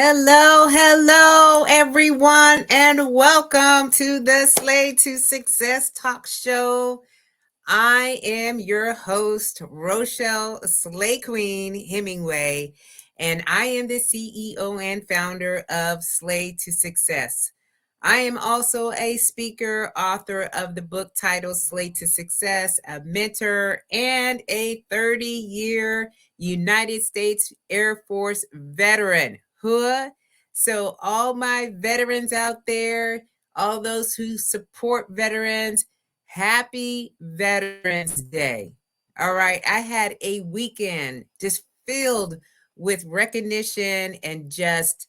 Hello, everyone, and welcome to the SLAY To Success Talk Show. I am your host, Rochelle Slay Queen Hemingway, and I am the CEO and founder of SLAY To Success. I am also a speaker, author of the book titled SLAY To Success, a mentor, and a 30-year United States Air Force veteran. So all my veterans out there, all those who support veterans, happy Veterans Day. All right, I had a weekend just filled with recognition and just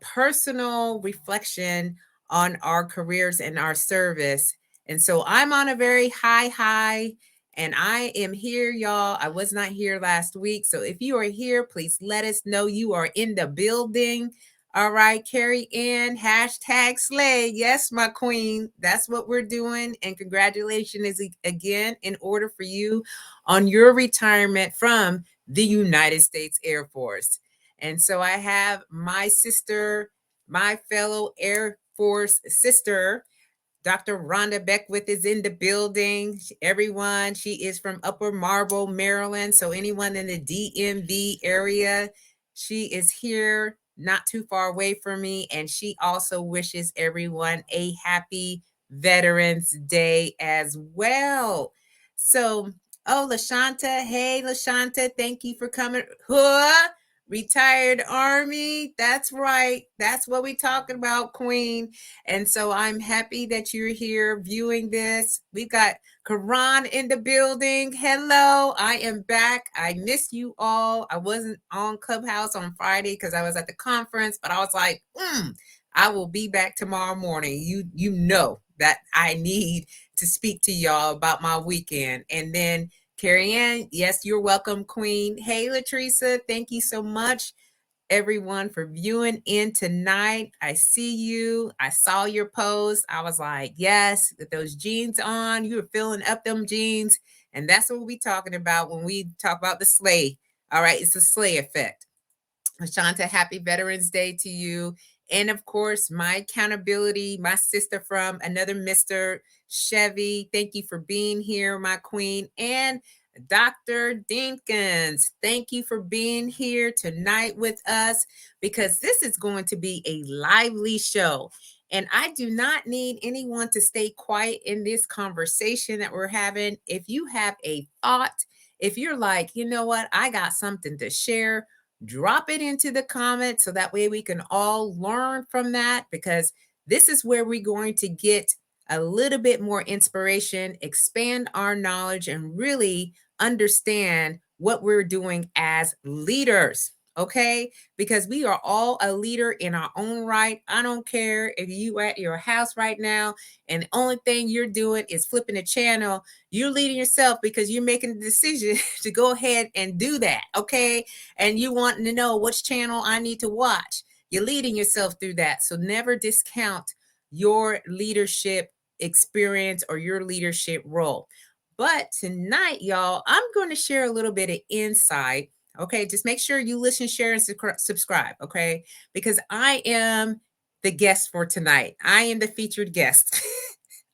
personal reflection on our careers and our service. And so I'm on a very high, and I am here, y'all. I was not here last week. So if you are here, please let us know you are in the building. All right, Carrie Ann, hashtag slay. Yes, my queen. That's what we're doing. And congratulations again in order for you on your retirement from the United States Air Force. And so I have my sister, my fellow Air Force sister, Dr. Rhonda Beckwith is in the building. Everyone, she is from Upper Marlboro, Maryland. So anyone in the DMV area, she is here not too far away from me. And she also wishes everyone a happy Veterans Day as well. So, LaShanta, hey, LaShanta, thank you for coming. Retired Army, that's right. That's what we talking about, Queen. And so I'm happy that you're here viewing this. We've got Karan in the building. Hello, I am back. I missed you all. I wasn't on Clubhouse on Friday because I was at the conference, but I was like, I will be back tomorrow morning. You know that I need to speak to y'all about my weekend. And then Carrie Ann, yes, you're welcome, Queen. Hey, Latricia, thank you so much, everyone, for viewing in tonight. I see you. I saw your post. I was like, yes, with those jeans on, you were filling up them jeans. And that's what we talking about when we talk about the slay. All right, it's the slay effect. Ashanta, happy Veterans Day to you. And of course, my accountability, my sister from another Mr. Chevy. Thank you for being here, my queen. And Dr. Dinkins, thank you for being here tonight with us because this is going to be a lively show. And I do not need anyone to stay quiet in this conversation that we're having. If you have a thought, if you're like, you know what, I got something to share, drop it into the comments so that way we can all learn from that, because this is where we're going to get a little bit more inspiration, expand our knowledge, and really understand what we're doing as leaders. Okay, because we are all a leader in our own right. I don't care if you at your house right now and the only thing you're doing is flipping a channel. You're leading yourself because you're making the decision to go ahead and do that. Okay, and you wanting to know which channel I need to watch. You're leading yourself through that. So never discount your leadership experience or your leadership role. But tonight, y'all, I'm going to share a little bit of insight. Okay, just make sure you listen, share, and subscribe. Okay, because I am the guest for tonight. I am the featured guest.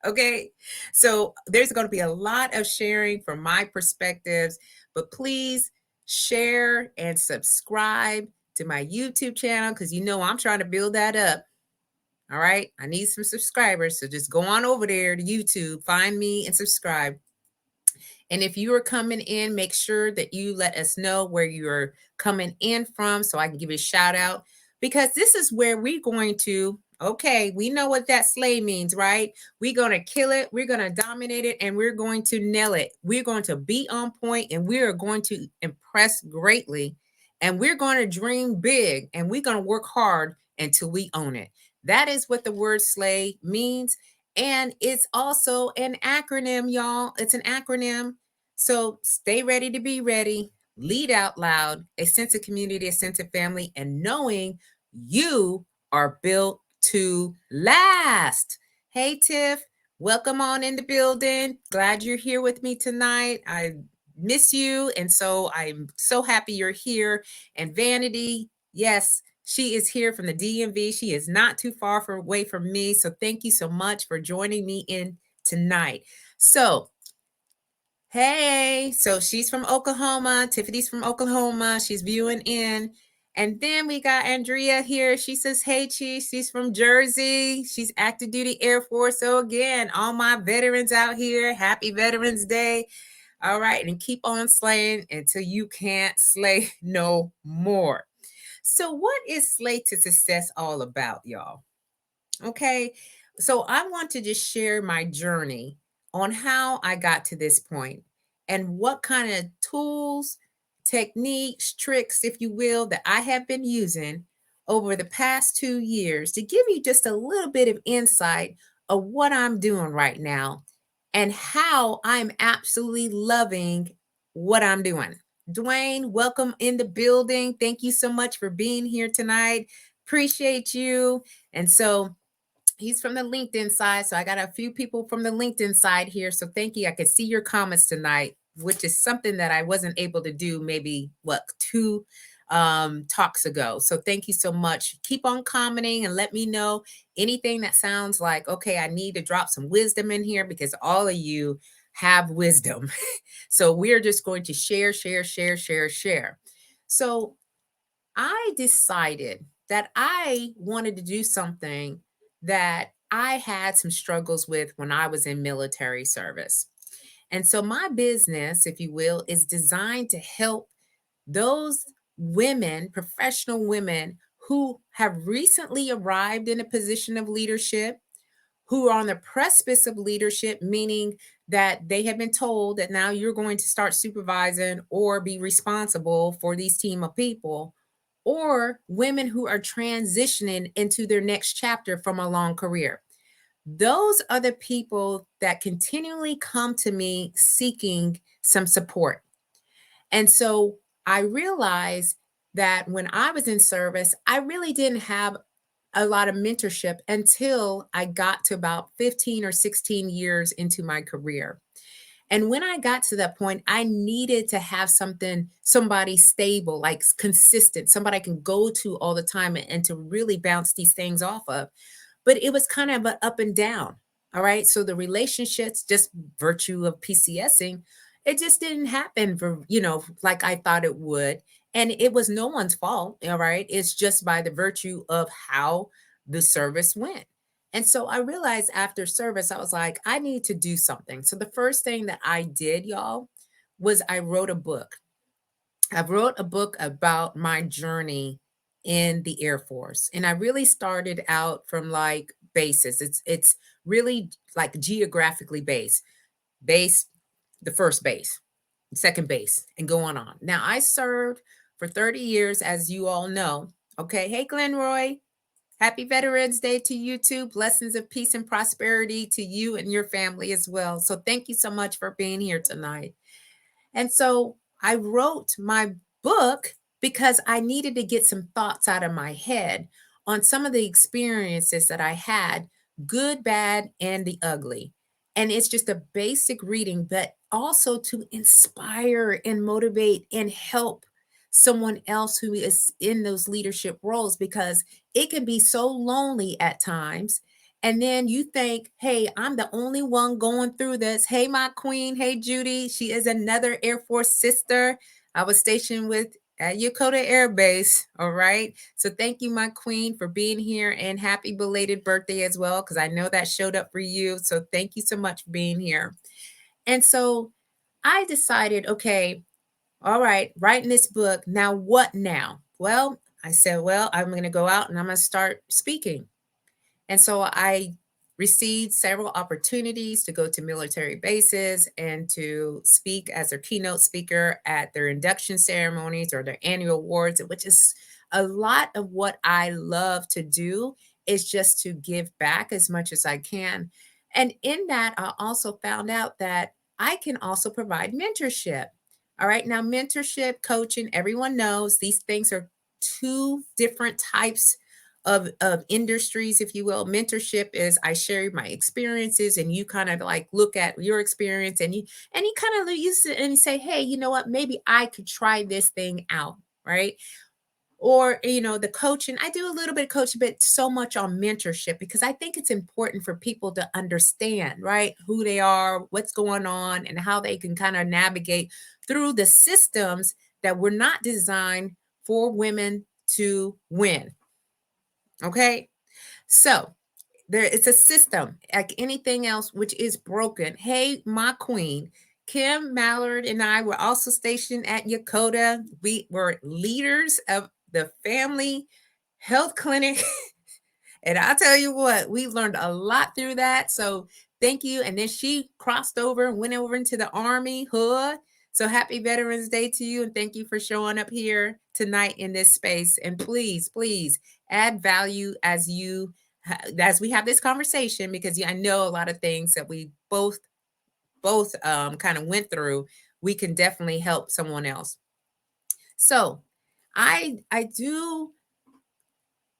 Okay, so there's going to be a lot of sharing from my perspectives, but please share and subscribe to my YouTube channel because you know I'm trying to build that up. All right, I need some subscribers, so just go on over there to YouTube, find me and subscribe. And if you are coming in, make sure that you let us know where you're coming in from so I can give you a shout out, because this is where we're going to, okay, we know what that slay means, right? We're going to kill it, we're going to dominate it, and we're going to nail it. We're going to be on point, and we are going to impress greatly, and we're going to dream big, and we're going to work hard until we own it. That is what the word slay means. And it's also an acronym, y'all. It's an acronym. So stay ready to be ready. Lead out loud, a sense of community, a sense of family, and knowing you are built to last. Hey, Tiff, welcome on in the building. Glad you're here with me tonight. I miss you. And so I'm so happy you're here. And Vanity, yes, She is here from the DMV. She is not too far away from me. So thank you so much for joining me in tonight. So, hey, so she's from Oklahoma. Tiffany's from Oklahoma. She's viewing in. And then we got Andrea here. She says, hey, Chief. She's from Jersey. She's active duty Air Force. So again, all my veterans out here, happy Veterans Day. All right. And keep on slaying until you can't slay no more. So what is Slay to Success all about, y'all? Okay. So I want to just share my journey on how I got to this point and what kind of tools, techniques, tricks, if you will, that I have been using over the past 2 years to give you just a little bit of insight of what I'm doing right now and how I'm absolutely loving what I'm doing. Dwayne, welcome in the building. Thank you so much for being here tonight. Appreciate you. And so he's from the LinkedIn side. So I got a few people from the LinkedIn side here. So thank you. I could see your comments tonight, which is something that I wasn't able to do maybe two talks ago. So thank you so much. Keep on commenting and let me know anything that sounds like, okay, I need to drop some wisdom in here because all of you have wisdom. So we're just going to share. So I decided that I wanted to do something that I had some struggles with when I was in military service. And so my business, if you will, is designed to help those women, professional women who have recently arrived in a position of leadership, who are on the precipice of leadership, meaning that they have been told that now you're going to start supervising or be responsible for these team of people, or women who are transitioning into their next chapter from a long career. Those are the people that continually come to me seeking some support. And so I realized that when I was in service, I really didn't have a lot of mentorship until I got to about 15 or 16 years into my career. And when I got to that point, I needed to have somebody stable, like consistent, somebody I can go to all the time and to really bounce these things off of. But it was kind of an up and down. All right. So the relationships, just virtue of PCSing, it just didn't happen for, like I thought it would. And it was no one's fault. All right. It's just by the virtue of how the service went. And so I realized after service, I was like, I need to do something. So the first thing that I did, y'all, was I wrote a book. I wrote a book about my journey in the Air Force. And I really started out from like basis. It's really like geographically based. Base, the first base, second base, and going on. Now I served for 30 years, as you all know. Okay. Hey, Glenroy. Happy Veterans Day to you too. Blessings of peace and prosperity to you and your family as well. So thank you so much for being here tonight. And so I wrote my book because I needed to get some thoughts out of my head on some of the experiences that I had, good, bad, and the ugly. And it's just a basic reading, but also to inspire and motivate and help someone else who is in those leadership roles, because it can be so lonely at times. And then you think, hey, I'm the only one going through this. Hey, my queen. Hey, Judy. She is another Air Force sister. I was stationed with at Yokota Air Base. All right. So thank you, my queen, for being here, and happy belated birthday as well, because I know that showed up for you. So thank you so much for being here. And so I decided, okay, all right, writing this book. Now, what now? Well, I said, well, I'm going to go out and I'm going to start speaking. And so I received several opportunities to go to military bases and to speak as their keynote speaker at their induction ceremonies or their annual awards, which is a lot of what I love to do, is just to give back as much as I can. And in that, I also found out that I can also provide mentorship. All right. Now, mentorship, coaching, everyone knows these things are two different types of industries, if you will. Mentorship is I share my experiences and you kind of like look at your experience and you kind of use it and say, hey, you know what, maybe I could try this thing out, right? or the coaching. I do a little bit of coaching, but so much on mentorship, because I think it's important for people to understand, right, who they are, what's going on, and how they can kind of navigate through the systems that were not designed for women to win. Okay, so it's a system like anything else which is broken. Hey, my queen, Kim Mallard and I were also stationed at Yakota. We were leaders of the family health clinic. And I'll tell you what, we learned a lot through that. So thank you. And then she crossed over and went over into the Army hood. So happy Veterans Day to you. And thank you for showing up here tonight in this space. And please, please add value as we have this conversation, because I know a lot of things that we both kind of went through. We can definitely help someone else. So I do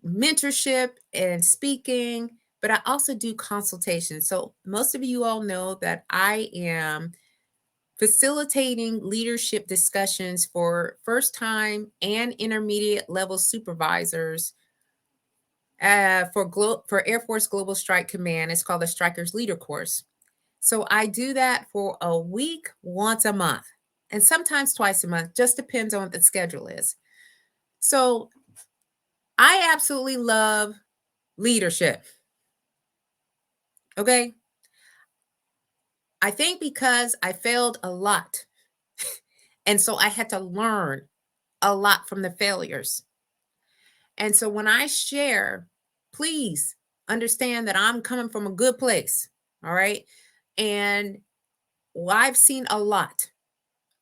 mentorship and speaking, but I also do consultation. So most of you all know that I am facilitating leadership discussions for first time and intermediate level supervisors for Air Force Global Strike Command. It's called the Strikers Leader Course. So I do that for a week, once a month, and sometimes twice a month, just depends on what the schedule is. So I absolutely love leadership. Okay. I think because I failed a lot. And so I had to learn a lot from the failures. And so when I share, please understand that I'm coming from a good place. All right. And I've seen a lot.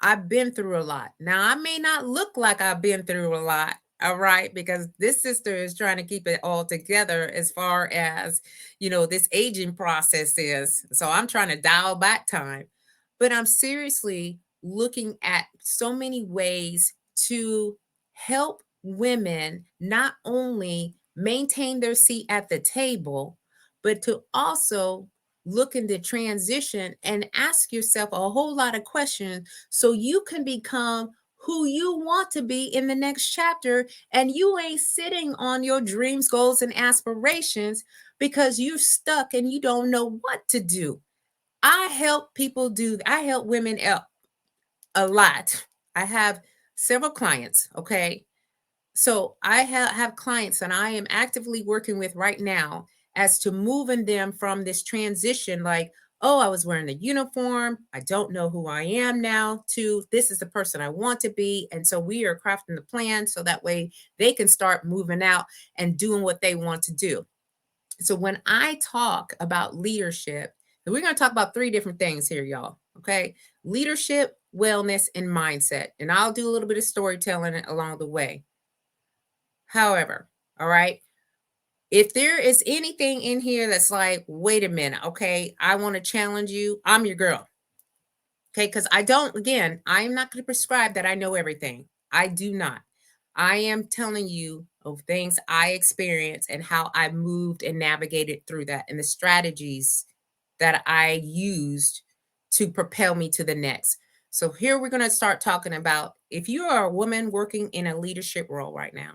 I've been through a lot. Now, I may not look like I've been through a lot, all right, because this sister is trying to keep it all together as far as, this aging process is. So I'm trying to dial back time. But I'm seriously looking at so many ways to help women not only maintain their seat at the table, but to also look into transition and ask yourself a whole lot of questions so you can become who you want to be in the next chapter. And you ain't sitting on your dreams, goals, and aspirations because you're stuck and you don't know what to do. I help women out a lot. I have several clients. Okay. So I have clients that I am actively working with right now as to moving them from this transition, like, oh, I was wearing a uniform, I don't know who I am now, to this is the person I want to be. And so we are crafting the plan so that way they can start moving out and doing what they want to do. So when I talk about leadership, and we're going to talk about three different things here, y'all. Okay. Leadership, wellness, and mindset. And I'll do a little bit of storytelling along the way. However, all right, if there is anything in here that's like, wait a minute, okay, I want to challenge you, I'm your girl. Okay, because I'm not going to prescribe that I know everything. I do not. I am telling you of things I experienced and how I moved and navigated through that and the strategies that I used to propel me to the next. So here we're going to start talking about if you are a woman working in a leadership role right now.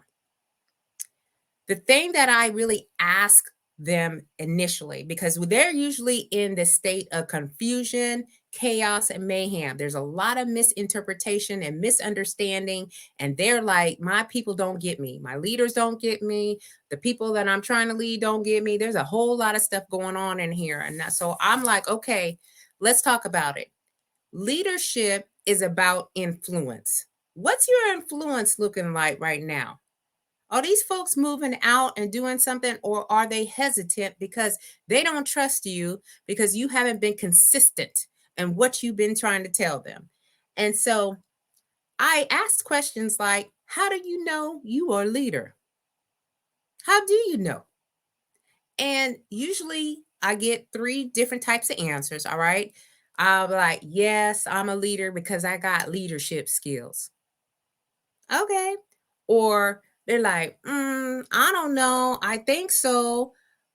The thing that I really ask them initially, because they're usually in the state of confusion, chaos, and mayhem. There's a lot of misinterpretation and misunderstanding. And they're like, my people don't get me. My leaders don't get me. The people that I'm trying to lead don't get me. There's a whole lot of stuff going on in here. And so I'm like, okay, let's talk about it. Leadership is about influence. What's your influence looking like right now? Are these folks moving out and doing something, or are they hesitant because they don't trust you because you haven't been consistent in what you've been trying to tell them? And so I asked questions like, how do you know you are a leader? How do you know? And usually I get three different types of answers. All right. I'll be like, yes, I'm a leader because I got leadership skills. Okay. Or they're like, I don't know. I think so,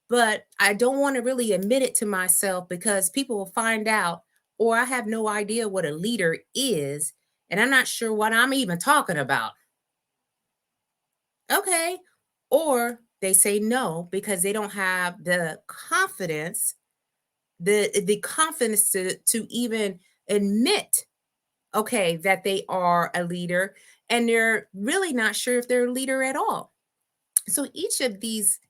but I don't want to really admit it to myself because people will find out, or I have no idea what a leader is, and I'm not sure what I'm even talking about. Okay. Or they say no because they don't have the confidence to even admit, okay, that they are a leader, and they're really not sure if they're a leader at all. So each of these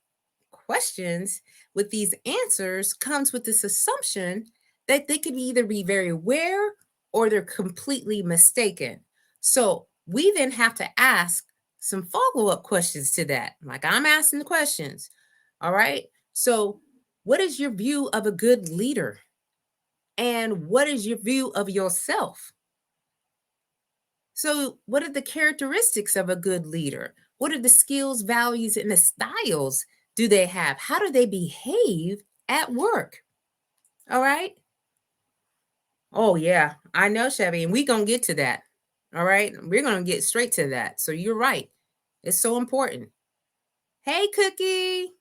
questions with these answers comes with this assumption that they could either be very aware or they're completely mistaken. So we then have to ask some follow-up questions to that. Like I'm asking the questions. All right. So what is your view of a good leader? And what is your view of yourself? So, what are the characteristics of a good leader? What are the skills, values, and the styles do they have? How do they behave at work? All right. Oh, yeah, I know, Chevy, and we're going to get to that. All right. We're going to get straight to that. So, you're right. It's so important. Hey, Cookie.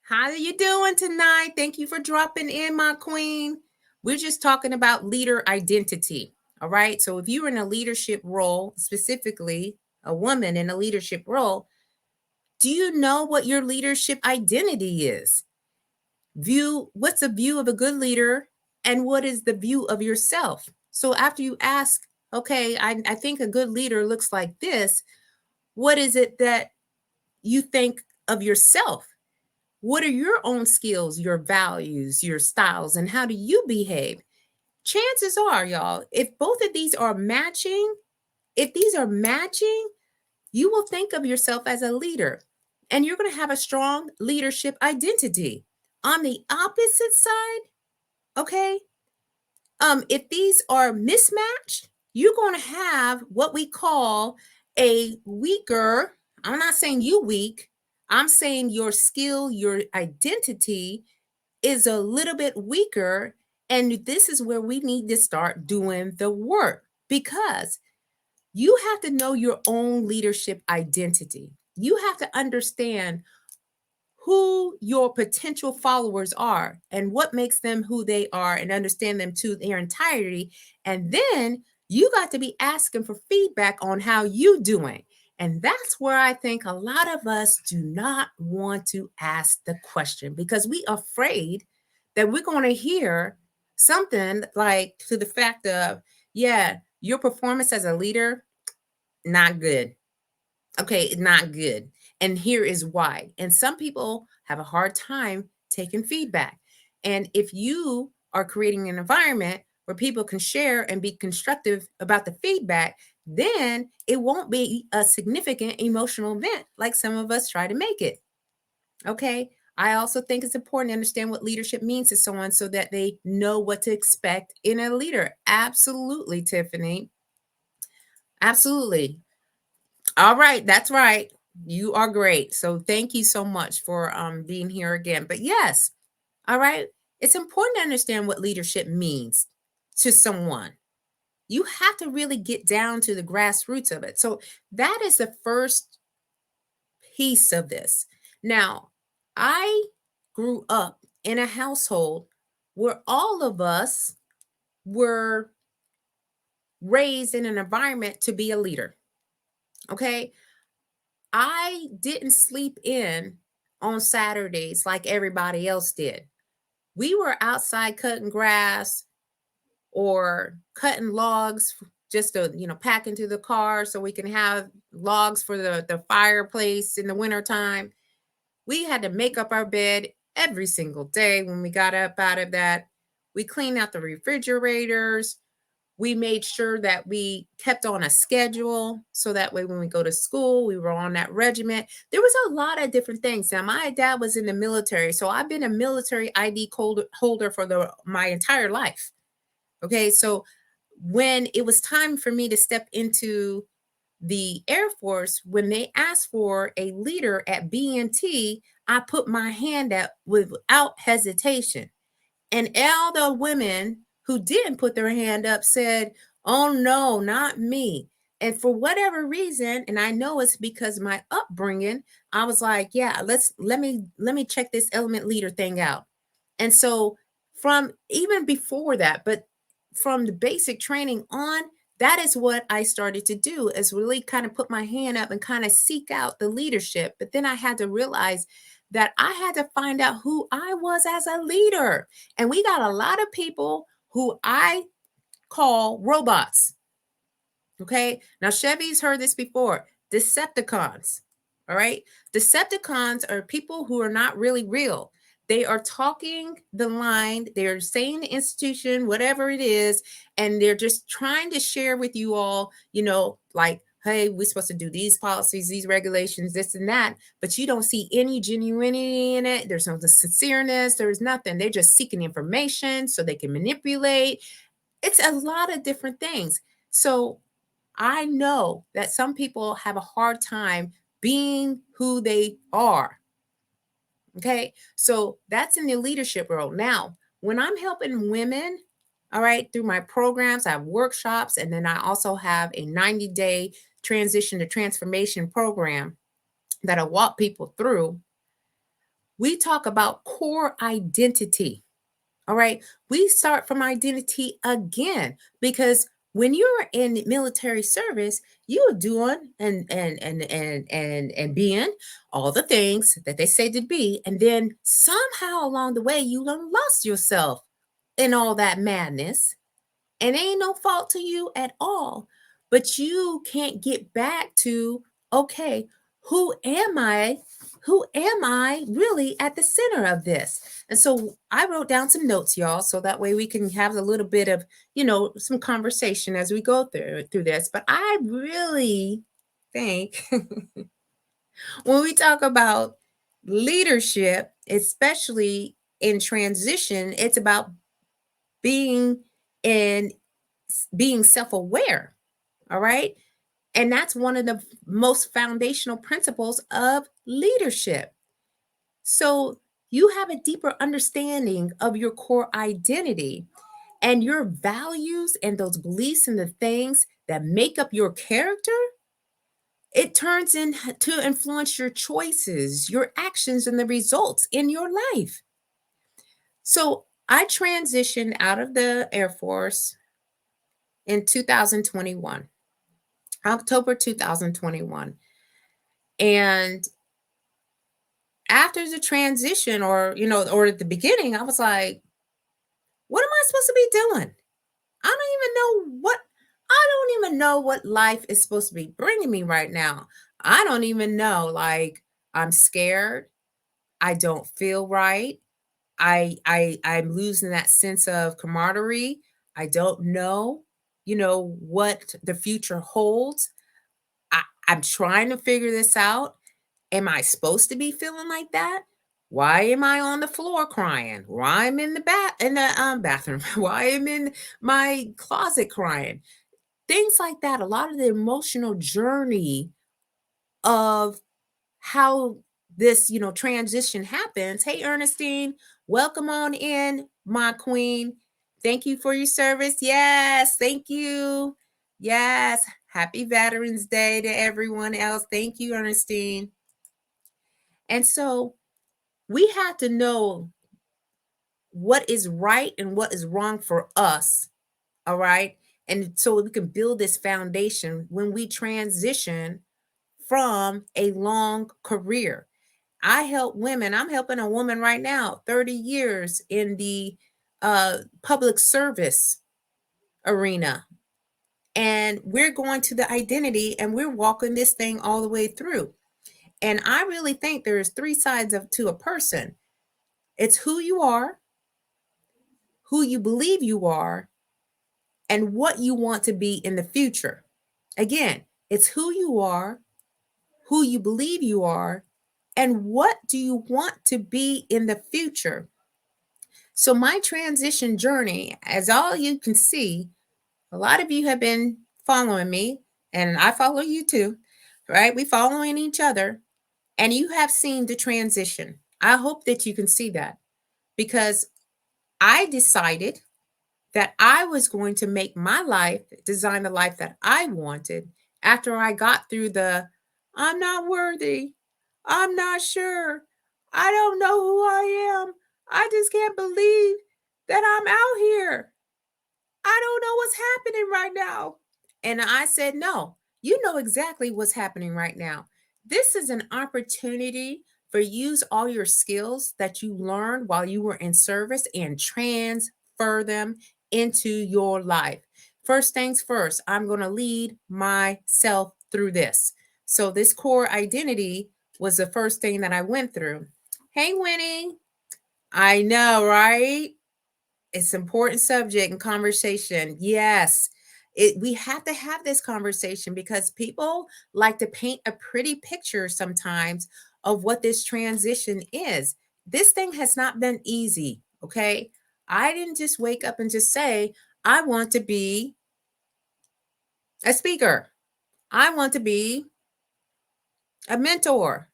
How are you doing tonight? Thank you for dropping in, my queen. We're just talking about leader identity. All right. So if you're in a leadership role, specifically a woman in a leadership role, do you know what your leadership identity is? What's the view of a good leader and what is the view of yourself? So after you ask, okay, I think a good leader looks like this, what is it that you think of yourself? What are your own skills, your values, your styles, and how do you behave? Chances are, y'all, if these are matching, you will think of yourself as a leader and you're going to have a strong leadership identity. On the opposite side, okay, if these are mismatched, you're going to have what we call a weaker, I'm not saying you weak, I'm saying your skill, your identity is a little bit weaker. And this is where we need to start doing the work because you have to know your own leadership identity. You have to understand who your potential followers are and what makes them who they are and understand them to their entirety. And then you got to be asking for feedback on how you doing. And that's where I think a lot of us do not want to ask the question because we afraid that we're going to hear something like to the fact of, yeah, your performance as a leader, not good. Okay, not good. And here is why. And some people have a hard time taking feedback. And if you are creating an environment where people can share and be constructive about the feedback, then it won't be a significant emotional event like some of us try to make it. Okay. I also think it's important to understand what leadership means to someone so that they know what to expect in a leader. Absolutely, Tiffany. Absolutely. All right, that's right. You are great. So thank you so much for being here again. But yes, all right, it's important to understand what leadership means to someone. You have to really get down to the grassroots of it. So that is the first piece of this. Now, I grew up in a household where all of us were raised in an environment to be a leader. Okay. I didn't sleep in on Saturdays like everybody else did. We were outside cutting grass or cutting logs just to, pack into the car so we can have logs for the fireplace in the wintertime. We had to make up our bed every single day when we got up out of that. We cleaned out the refrigerators. We made sure that we kept on a schedule so that way when we go to school, we were on that regiment. There was a lot of different things. Now, my dad was in the military, so I've been a military ID holder for my entire life. Okay, so when it was time for me to step into the Air Force, when they asked for a leader at BNT, I put my hand up without hesitation. And all the women who didn't put their hand up said, "Oh no, not me." And for whatever reason, and I know it's because of my upbringing, I was like, "Yeah, let me check this element leader thing out." And so from even before that, but from the basic training on, that is what I started to do, is really kind of put my hand up and kind of seek out the leadership. But then I had to realize that I had to find out who I was as a leader. And we got a lot of people who I call robots. Okay. Now, Chevy's heard this before. Decepticons. All right. Decepticons are people who are not really real. They are talking the line, they're saying the institution, whatever it is, and they're just trying to share with you all, like, hey, we're supposed to do these policies, these regulations, this and that, but you don't see any genuinity in it. There's no sincereness. There's nothing. They're just seeking information so they can manipulate. It's a lot of different things. So I know that some people have a hard time being who they are. Okay. So that's in the leadership role. Now, when I'm helping women, all right, through my programs, I have workshops, and then I also have a 90-day transition to transformation program that I walk people through. We talk about core identity. All right. We start from identity again, because when you're in military service, you are doing and being all the things that they say to be. And then somehow along the way, you done lost yourself in all that madness. And ain't no fault to you at all. But you can't get back to, okay, who am I? Who am I really at the center of this? And so I wrote down some notes, y'all, so that way we can have a little bit of, some conversation as we go through this. But I really think when we talk about leadership, especially in transition, it's about being in being self-aware. All right. And that's one of the most foundational principles of leadership. So you have a deeper understanding of your core identity and your values and those beliefs and the things that make up your character. It turns in to influence your choices, your actions, and the results in your life. So I transitioned out of the Air Force in 2021. October 2021. And after the transition, or at the beginning, I was like, what am I supposed to be doing? I don't even know what life is supposed to be bringing me right now. I don't even know. Like, I'm scared. I don't feel right. I'm losing that sense of camaraderie. I don't know, what the future holds. I'm trying to figure this out. Am I supposed to be feeling like that? Why am I on the floor crying? Why I'm in the bathroom? Why I'm in my closet crying? Things like that. A lot of the emotional journey of how this, transition happens. Hey, Ernestine, welcome on in, my queen. Thank you for your service. Yes, thank you. Yes, happy Veterans Day to everyone else. Thank you, Ernestine. And so we have to know what is right and what is wrong for us. All right. And so we can build this foundation when we transition from a long career. I help women. I'm helping a woman right now, 30 years in the public service arena. And we're going to the identity and we're walking this thing all the way through. And I really think there's three sides to a person. It's who you are, who you believe you are, and what you want to be in the future. Again, it's who you are, who you believe you are, and what do you want to be in the future. So my transition journey, as all you can see, a lot of you have been following me, and I follow you too, right? We following each other, and you have seen the transition. I hope that you can see that, because I decided that I was going to make my life, design the life that I wanted after I got through I'm not worthy. I'm not sure. I don't know who I am. I just can't believe that I'm out here. I don't know what's happening right now. And I said, no, you know exactly what's happening right now. This is an opportunity for use all your skills that you learned while you were in service and transfer them into your life. First things first, I'm going to lead myself through this. So this core identity was the first thing that I went through. Hey, Winnie. I know, right? It's an important subject and conversation. Yes. We have to have this conversation because people like to paint a pretty picture sometimes of what this transition is. This thing has not been easy, okay? I didn't just wake up and just say, I want to be a speaker. I want to be a mentor.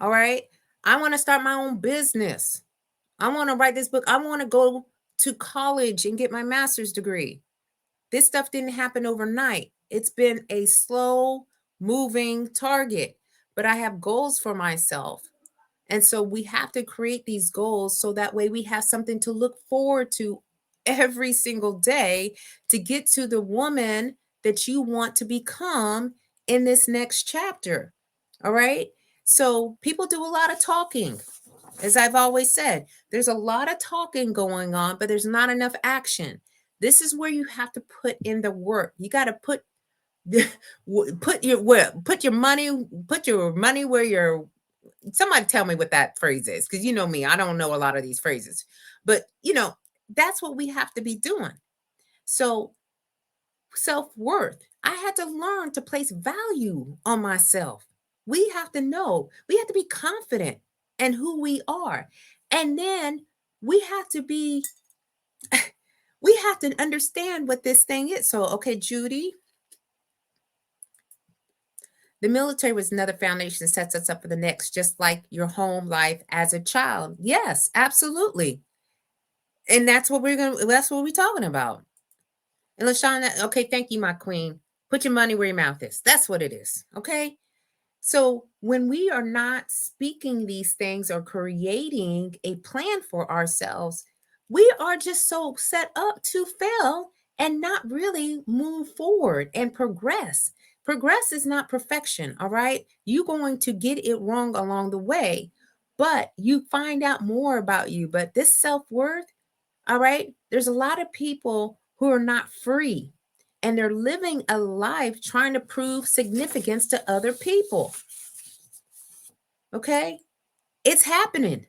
All right? I want to start my own business. I want to write this book. I want to go to college and get my master's degree. This stuff didn't happen overnight. It's been a slow moving target, but I have goals for myself. And so we have to create these goals so that way we have something to look forward to every single day to get to the woman that you want to become in this next chapter. All right. So people do a lot of talking. As I've always said, there's a lot of talking going on, but there's not enough action. This is where you have to put in the work. You got to put your money where your somebody tell me what that phrase is, because you know me, I don't know a lot of these phrases, but that's what we have to be doing. So self-worth, I had to learn to place value on myself. We have to know, we have to be confident in who we are, and then we have to be we have to understand what this thing is. So okay, Judy, the military was another foundation that sets us up for the next, just like your home life as a child. Yes, absolutely. And that's what we're talking about. And LaShawna, okay, thank you, my queen. Put your money where your mouth is. That's what it is. Okay. So when we are not speaking these things or creating a plan for ourselves, we are just so set up to fail and not really move forward and progress. Progress is not perfection, all right? You're going to get it wrong along the way, but you find out more about you. But this self-worth, all right, there's a lot of people who are not free and they're living a life trying to prove significance to other people. Okay? It's happening.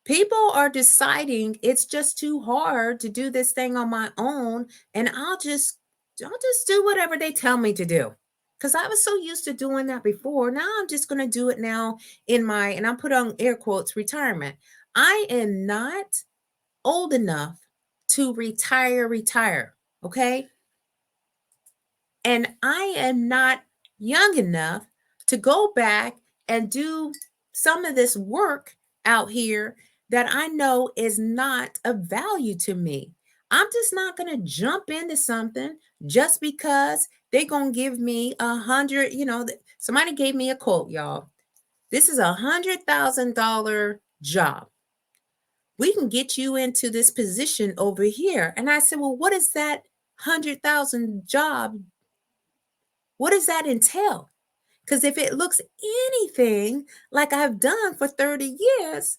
People are deciding it's just too hard to do this thing on my own, and I'll just do whatever they tell me to do. Cuz I was so used to doing that before. Now I'm just going to do it now in my, and I'm put on air quotes, retirement. I am not old enough to retire, okay? And I am not young enough to go back and do some of this work out here that I know is not of value to me. I'm just not going to jump into something just because they're going to give me 100, somebody gave me a quote, y'all. This is $100,000 job. We can get you into this position over here. And I said, well, what is that 100,000 job? What does that entail? Because if it looks anything like I've done for 30 years,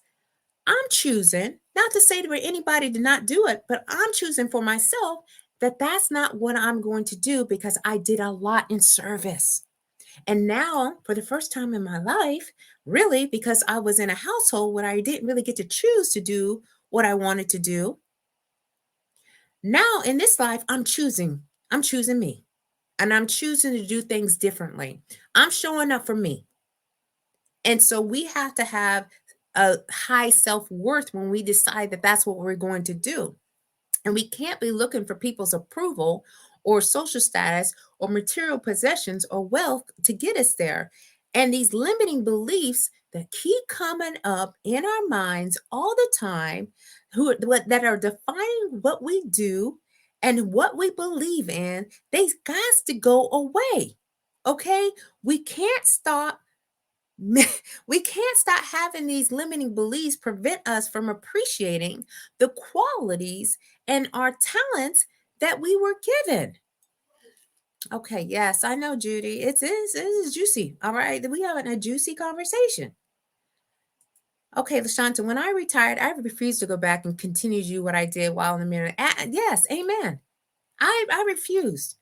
I'm choosing, not to say to anybody to not do it, but I'm choosing for myself that that's not what I'm going to do because I did a lot in service. And now, for the first time in my life, really, because I was in a household where I didn't really get to choose to do what I wanted to do. Now in this life, I'm choosing me. And I'm choosing to do things differently. I'm showing up for me. And so we have to have a high self-worth when we decide that that's what we're going to do. And we can't be looking for people's approval or social status or material possessions or wealth to get us there. And these limiting beliefs that keep coming up in our minds all the time, that are defining what we do and what we believe in, they got to go away. Okay? We can't stop having these limiting beliefs prevent us from appreciating the qualities and our talents that we were given. Okay, yes, I know, Judy. It is juicy. All right. We having a juicy conversation. Okay, LaShanta, when I retired, I refused to go back and continue to do what I did while in the mirror. Yes, amen. I refused.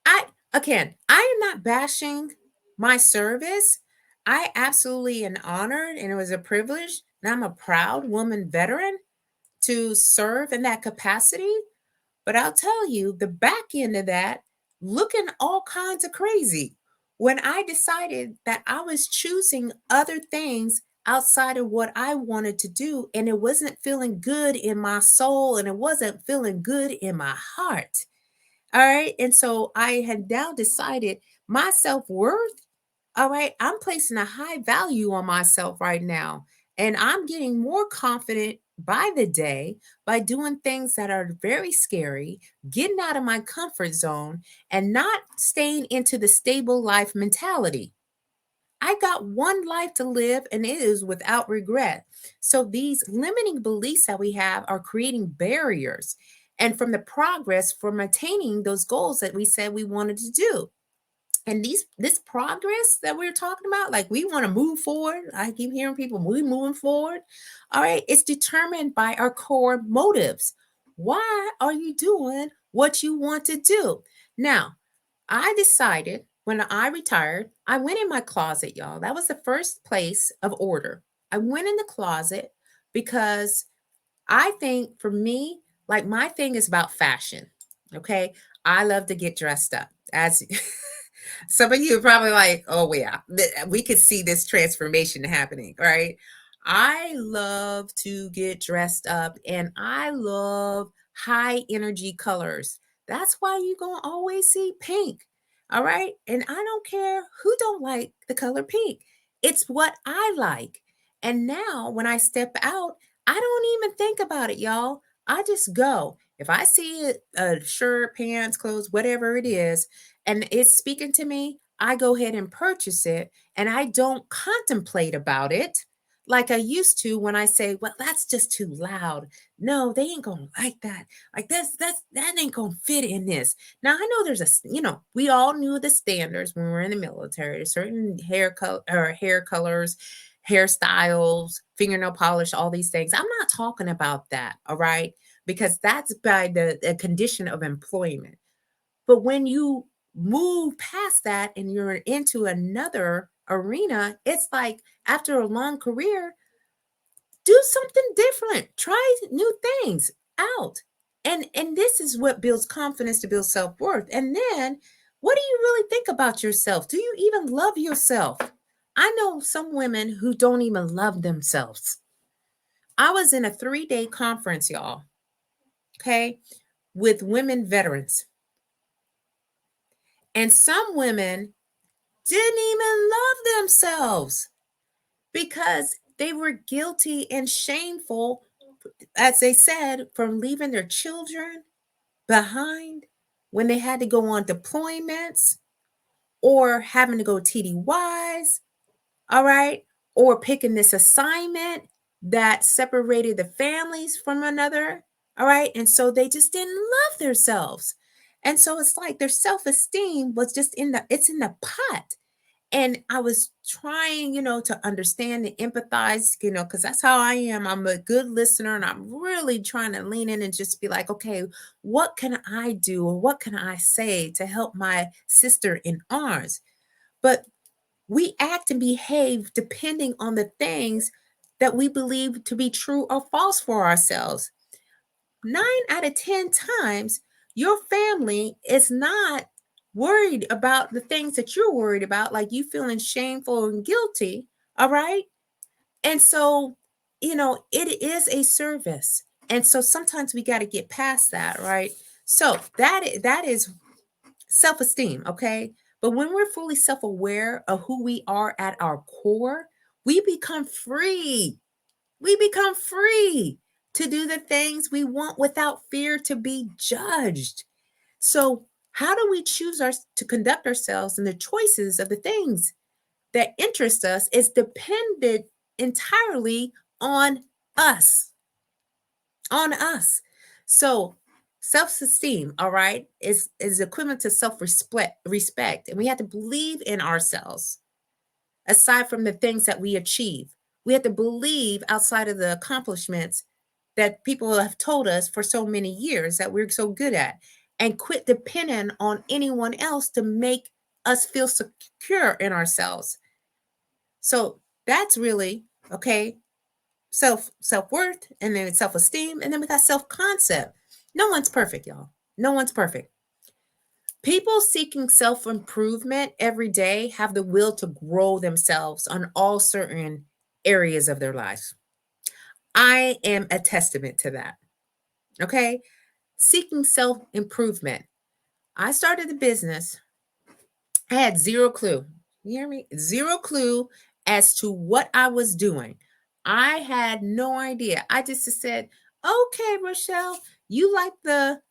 I am not bashing my service. I absolutely am honored and it was a privilege. And I'm a proud woman veteran to serve in that capacity. But I'll tell you, the back end of that, looking all kinds of crazy. When I decided that I was choosing other things outside of what I wanted to do, and it wasn't feeling good in my soul and it wasn't feeling good in my heart. All right. And so I had now decided my self worth. All right. I'm placing a high value on myself right now. And I'm getting more confident by the day by doing things that are very scary, getting out of my comfort zone, and not staying into the stable life mentality. I got one life to live and it is without regret. So these limiting beliefs that we have are creating barriers and from the progress from attaining those goals that we said we wanted to do. And this progress that we're talking about, like we want to move forward. I keep hearing people we moving forward. All right, it's determined by our core motives. Why are you doing what you want to do? Now, I decided when I retired, I went in my closet, y'all. That was the first place of order. I went in the closet because I think for me, like my thing is about fashion. Okay. I love to get dressed up. As some of you are probably like, oh, yeah, we could see this transformation happening, right? I love to get dressed up and I love high energy colors. That's why you're going to always see pink. All right. And I don't care who don't like the color pink. It's what I like. And now when I step out, I don't even think about it, y'all. I just go. If I see a shirt, pants, clothes, whatever it is, and it's speaking to me, I go ahead and purchase it and I don't contemplate about it like I used to when I say, well, that's just too loud. No, they ain't gonna like that. Like that ain't gonna fit in this. Now I know there's we all knew the standards when we were in the military, certain hair color or hair colors, hairstyles, fingernail polish, all these things. I'm not talking about that, all right? Because that's by the condition of employment. But when you move past that and you're into another arena, it's like after a long career, do something different. Try new things out. And this is what builds confidence to build self-worth. And then what do you really think about yourself? Do you even love yourself? I know some women who don't even love themselves. I was in a 3-day conference, y'all, okay, with women veterans. And some women didn't even love themselves because they were guilty and shameful, as they said, from leaving their children behind when they had to go on deployments or having to go TDYs, all right, or picking this assignment that separated the families from another, all right, and so they just didn't love themselves. And so it's like their self-esteem was just it's in the pot. And I was trying, to understand and empathize, because that's how I am. I'm a good listener and I'm really trying to lean in and just be like, okay, what can I do or what can I say to help my sister in arms? But we act and behave depending on the things that we believe to be true or false for ourselves. 9 out of 10 times, your family is not worried about the things that you're worried about, like you feeling shameful and guilty. All right. And so, it is a service. And so sometimes we got to get past that. Right. So that is self-esteem. Okay. But when we're fully self-aware of who we are at our core, we become free. We become free to do the things we want without fear to be judged. So, how do we choose to conduct ourselves and the choices of the things that interest us is dependent entirely on us. On us. So, Self-esteem, all right, is equivalent to self-respect, and we have to believe in ourselves. Aside from the things that we achieve, we have to believe outside of the accomplishments that people have told us for so many years that we're so good at, and quit depending on anyone else to make us feel secure in ourselves. So that's really okay. Self-worth, and then self-esteem, and then we got self-concept. No one's perfect, y'all. No one's perfect. People seeking self-improvement every day have the will to grow themselves on all certain areas of their lives. I am a testament to that. Okay? Seeking self-improvement. I started the business. I had zero clue. You hear me? Zero clue as to what I was doing. I had no idea. I just said, okay, Rochelle, you like the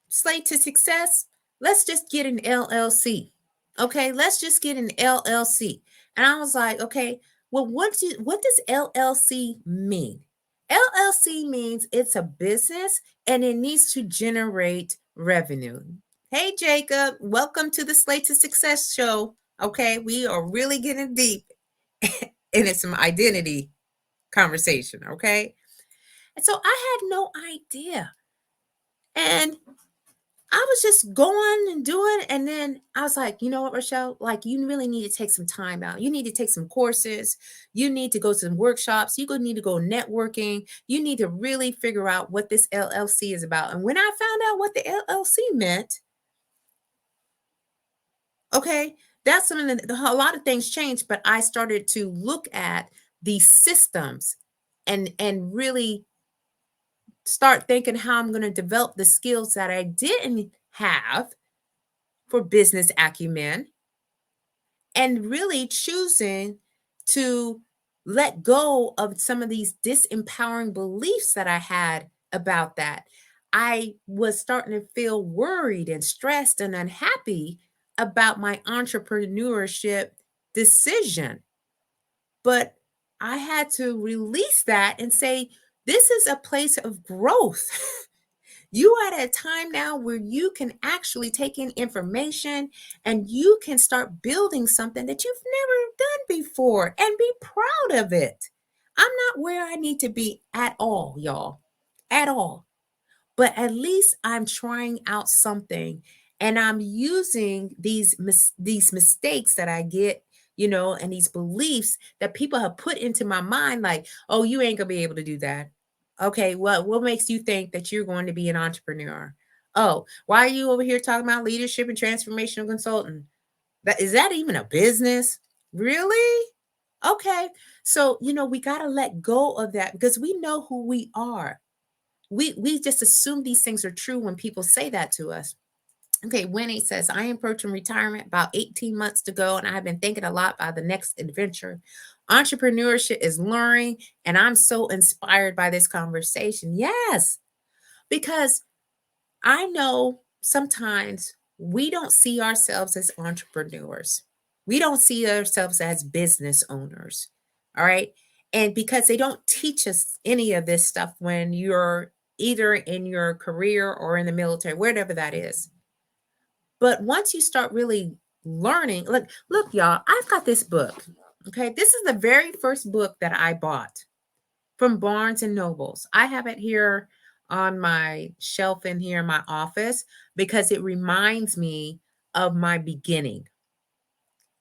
SLAY to Success? Let's just get an LLC. Okay, let's just get an LLC. And I was like, okay, well, what does LLC mean? LLC means it's a business and it needs to generate revenue. Hey, Jacob, welcome to the SLAY to Success show. Okay, we are really getting deep and it's some identity conversation. Okay, and so I had no idea. And I was just going and doing, and then I was like, you know what, Rochelle? Like, you really need to take some time out. You need to take some courses. You need to go to some workshops. Need to go networking. You need to really figure out what this LLC is about. And when I found out what the LLC meant, okay, that's something that a lot of things changed, but I started to look at the systems and really start thinking how I'm going to develop the skills that I didn't have for business acumen, and really choosing to let go of some of these disempowering beliefs that I had about that. I was starting to feel worried and stressed and unhappy about my entrepreneurship decision. But I had to release that and say, this is a place of growth. You are at a time now where you can actually take in information and you can start building something that you've never done before and be proud of it. I'm not where I need to be at all, y'all, at all. But at least I'm trying out something, and I'm using these mistakes that I get, and these beliefs that people have put into my mind, like, oh, you ain't gonna be able to do that. Okay, what makes you think that you're going to be an entrepreneur? Oh, why are you over here talking about leadership and transformational consultant? That even a business? Really? Okay. So, we got to let go of that because we know who we are. We just assume these things are true when people say that to us. Okay, Winnie says, I am approaching retirement about 18 months to go, and I've been thinking a lot about the next adventure. Entrepreneurship is luring, and I'm so inspired by this conversation. Yes, because I know sometimes we don't see ourselves as entrepreneurs. We don't see ourselves as business owners. All right. And because they don't teach us any of this stuff when you're either in your career or in the military, whatever that is. But once you start really learning, look, y'all, I've got this book. Okay. This is the very first book that I bought from Barnes and Nobles. I have it here on my shelf in here in my office because it reminds me of my beginning.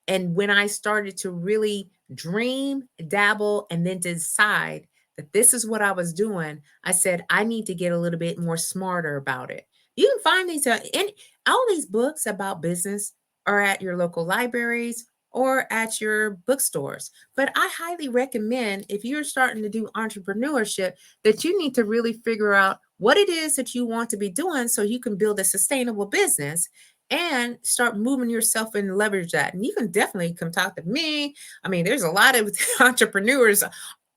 And when I started to really dream, dabble, and then decide that this is what I was doing, I said, I need to get a little bit more smarter about it. You can find these in all these books about business are at your local libraries or at your bookstores. But I highly recommend if you're starting to do entrepreneurship that you need to really figure out what it is that you want to be doing so you can build a sustainable business and start moving yourself and leverage that. And you can definitely come talk to me. I mean, there's a lot of entrepreneurs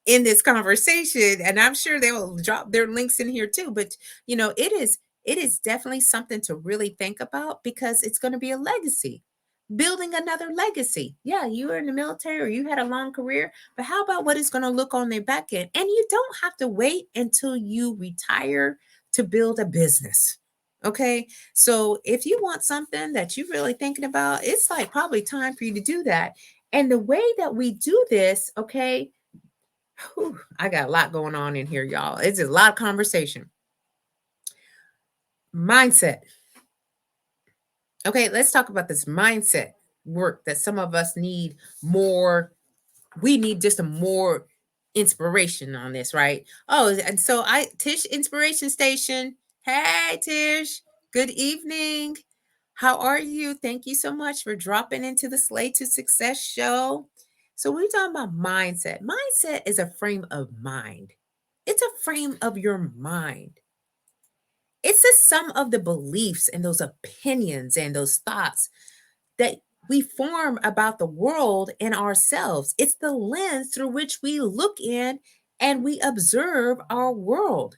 in this conversation, and I'm sure they will drop their links in here too. But it is definitely something to really think about because it's going to be a legacy. Building another legacy. Yeah, you were in the military or you had a long career, but how about what it's going to look on the back end? And you don't have to wait until you retire to build a business. Okay. So if you want something that you're really thinking about, it's like probably time for you to do that. And the way that we do this, okay, I got a lot going on in here, y'all. It's a lot of conversation. Mindset. Okay, let's talk about this mindset work that some of us need more. We need just a more inspiration on this, right? Oh, and so Tish Inspiration Station. Hey, Tish. Good evening. How are you? Thank you so much for dropping into the Slay to Success show. So we're talking about mindset. Mindset is a frame of mind. It's a frame of your mind. It's the sum of the beliefs and those opinions and those thoughts that we form about the world and ourselves. It's the lens through which we look in and we observe our world.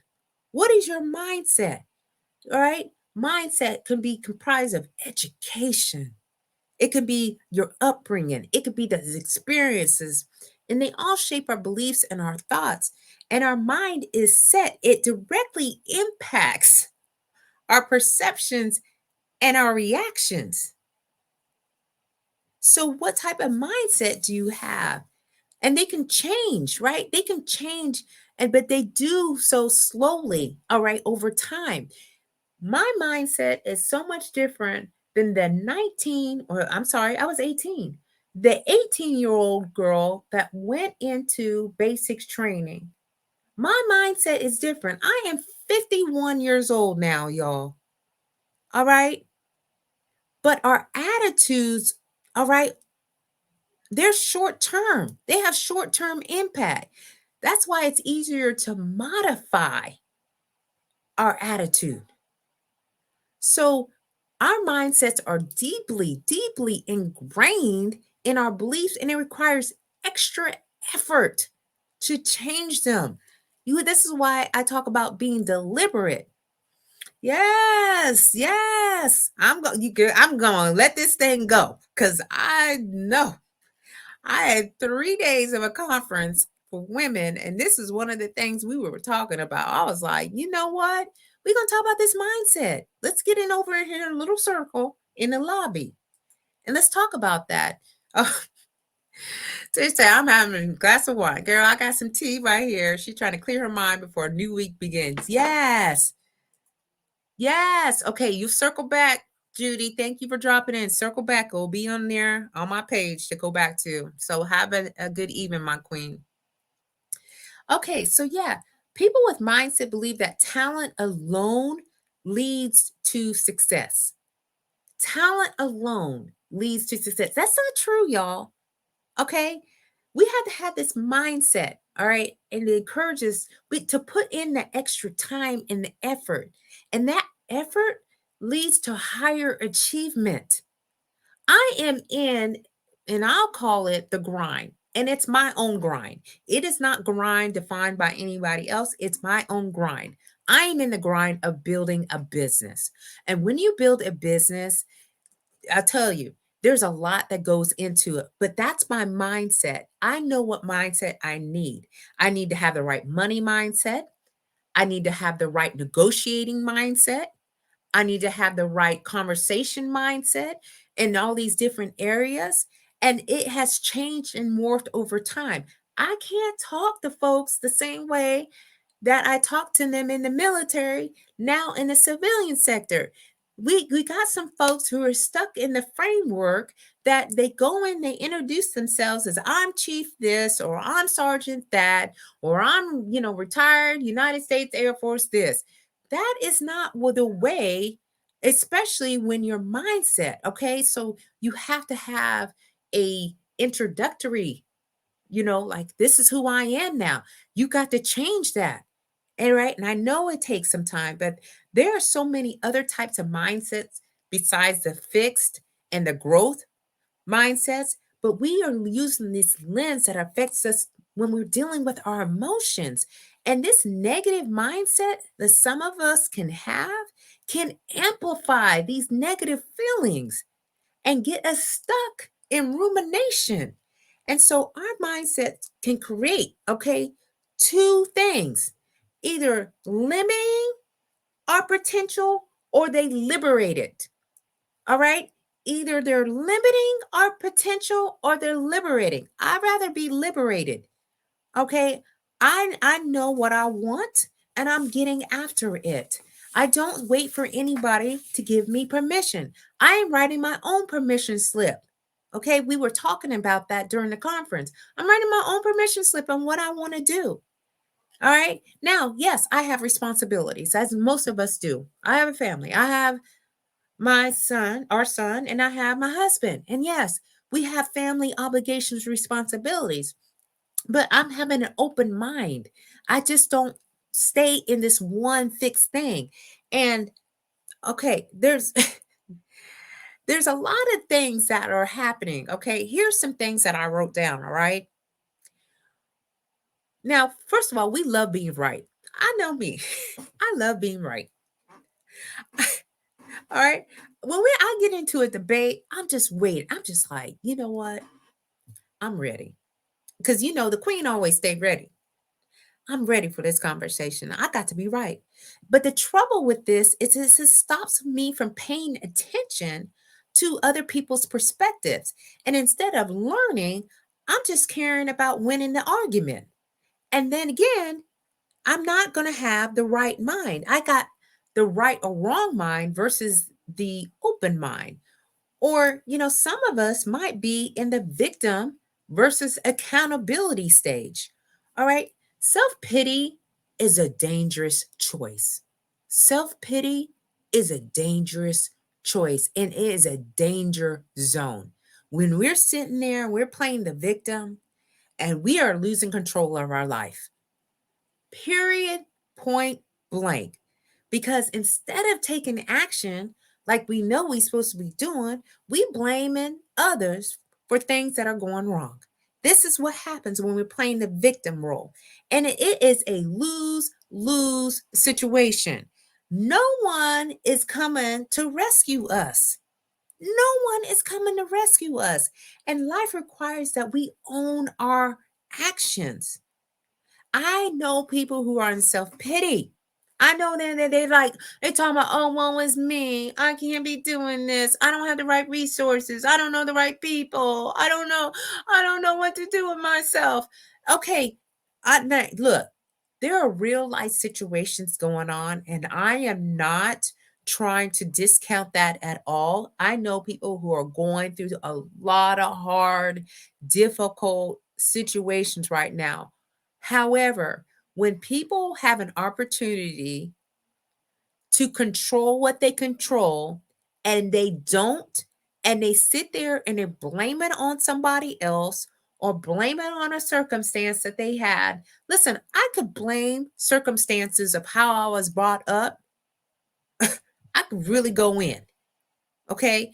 What is your mindset? All right. Mindset can be comprised of education. It could be your upbringing. It could be the experiences. And they all shape our beliefs and our thoughts. And our mind is set. It directly impacts our perceptions and our reactions. So, what type of mindset do you have? And they can change, right? They can change, but they do so slowly, all right, over time. My mindset is so much different than the 19, or I'm sorry, I was 18. The 18-year-old girl that went into basics training. My mindset is different. I am 51 years old now, y'all. All right. But our attitudes, all right, they're short term. They have short term impact. That's why it's easier to modify our attitude. So our mindsets are deeply, deeply ingrained in our beliefs, and it requires extra effort to change them. This is why I talk about being deliberate. Yes, yes. I'm going to let this thing go because I know I had 3 days of a conference for women, and this is one of the things we were talking about. I was like, you know what? We're going to talk about this mindset. Let's get in over here in a little circle in the lobby, and let's talk about that. Oh, Tish said, I'm having a glass of wine. Girl, I got some tea right here. She's trying to clear her mind before a new week begins. Yes. Yes. Okay, you circle back, Judy. Thank you for dropping in. Circle back. It'll be on there on my page to go back to. So have a good evening, my queen. Okay, so yeah, people with mindset believe that talent alone leads to success. Talent alone leads to success. That's not true, y'all. Okay, we have to have this mindset, all right, and it encourages to put in the extra time and the effort, and that effort leads to higher achievement. I am in, and I'll call it the grind, and it's my own grind. It is not grind defined by anybody else. It's my own grind. I am in the grind of building a business, and when you build a business, I tell you, there's a lot that goes into it, but that's my mindset. I know what mindset I need. I need to have the right money mindset. I need to have the right negotiating mindset. I need to have the right conversation mindset in all these different areas. And it has changed and morphed over time. I can't talk to folks the same way that I talked to them in the military, now in the civilian sector. We got some folks who are stuck in the framework that they go in, they introduce themselves as I'm chief this, or I'm sergeant that, or I'm, retired United States Air Force this. That is not the way, especially when your mindset, okay? So you have to have a introductory, like this is who I am now. You got to change that. And right. And I know it takes some time, but there are so many other types of mindsets besides the fixed and the growth mindsets. But we are using this lens that affects us when we're dealing with our emotions. And this negative mindset that some of us can have can amplify these negative feelings and get us stuck in rumination. And so our mindset can create, okay, two things, either limiting our potential or they liberate it. All right. Either they're limiting our potential or they're liberating. I'd rather be liberated. Okay. I know what I want and I'm getting after it. I don't wait for anybody to give me permission. I am writing my own permission slip. Okay. We were talking about that during the conference. I'm writing my own permission slip on what I want to do. All right. Now, yes, I have responsibilities, as most of us do. I have a family. I have my son, our son, and I have my husband. And yes, we have family obligations, responsibilities, but I'm having an open mind. I just don't stay in this one fixed thing. And okay, there's a lot of things that are happening. Okay, here's some things that I wrote down. All right. Now, first of all, we love being right. I know me. I love being right. All right. I get into a debate, I'm just waiting. I'm just like, you know what? I'm ready. Because the queen always stay ready. I'm ready for this conversation. I got to be right. But the trouble with this is it stops me from paying attention to other people's perspectives. And instead of learning, I'm just caring about winning the argument. And then again, I'm not going to have the right mind. I got the right or wrong mind versus the open mind. Or, some of us might be in the victim versus accountability stage. All right. Self pity is a dangerous choice. Self pity is a dangerous choice and it is a danger zone. When we're sitting there and we're playing the victim and we are losing control of our life, period, point blank. Because instead of taking action like we know we're supposed to be doing, we blaming others for things that are going wrong. This is what happens when we're playing the victim role. And it is a lose-lose situation. No one is coming to rescue us. No one is coming to rescue us. And life requires that we own our actions. I know people who are in self-pity. I know that they like, they talking about, oh, woe is me. I can't be doing this. I don't have the right resources. I don't know the right people. I don't know what to do with myself. Okay. Look, there are real life situations going on, and I am not trying to discount that at all. I know people who are going through a lot of hard, difficult situations right now. However, when people have an opportunity to control what they control and they don't, and they sit there and they blame it on somebody else or blame it on a circumstance that they had. Listen, I could blame circumstances of how I was brought up. I could really go in. Okay.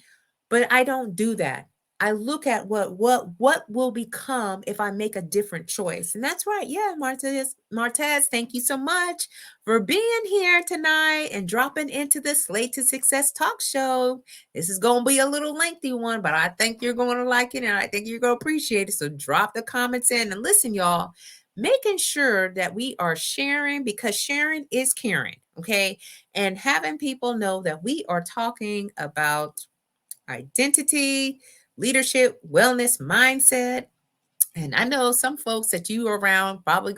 But I don't do that. I look at what will become if I make a different choice. And that's right. Yeah, Martez, thank you so much for being here tonight and dropping into the SLAY To Success talk show. This is going to be a little lengthy one, but I think you're going to like it and I think you're going to appreciate it. So drop the comments in and listen, y'all. Making sure that we are sharing, because sharing is caring. Okay. And having people know that we are talking about identity, leadership, wellness, mindset. And I know some folks that you are around probably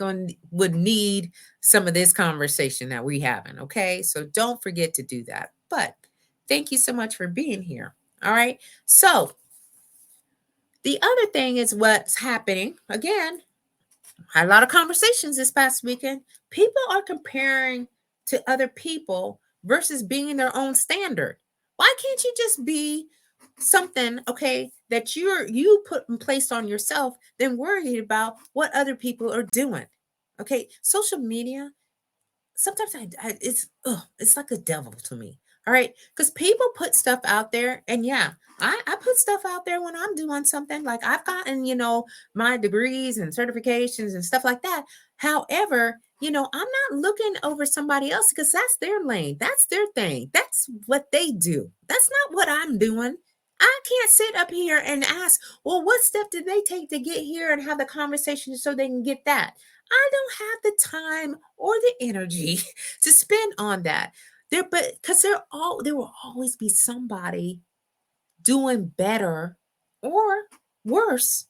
would need some of this conversation that we're having. Okay. So don't forget to do that. But thank you so much for being here. All right. So the other thing is what's happening. Again, had a lot of conversations this past weekend. People are comparing to other people versus being their own standard. Why can't you just be something, okay, that you put in place on yourself than worried about what other people are doing? Okay, social media, sometimes it's like a devil to me. All right, because people put stuff out there, and yeah, I put stuff out there when I'm doing something. Like I've gotten my degrees and certifications and stuff like that. However, I'm not looking over somebody else because that's their lane, that's their thing, that's what they do. That's not what I'm doing. I can't sit up here and ask, well, what step did they take to get here and have the conversation so they can get that? I don't have the time or the energy to spend on that. There will always be somebody doing better or worse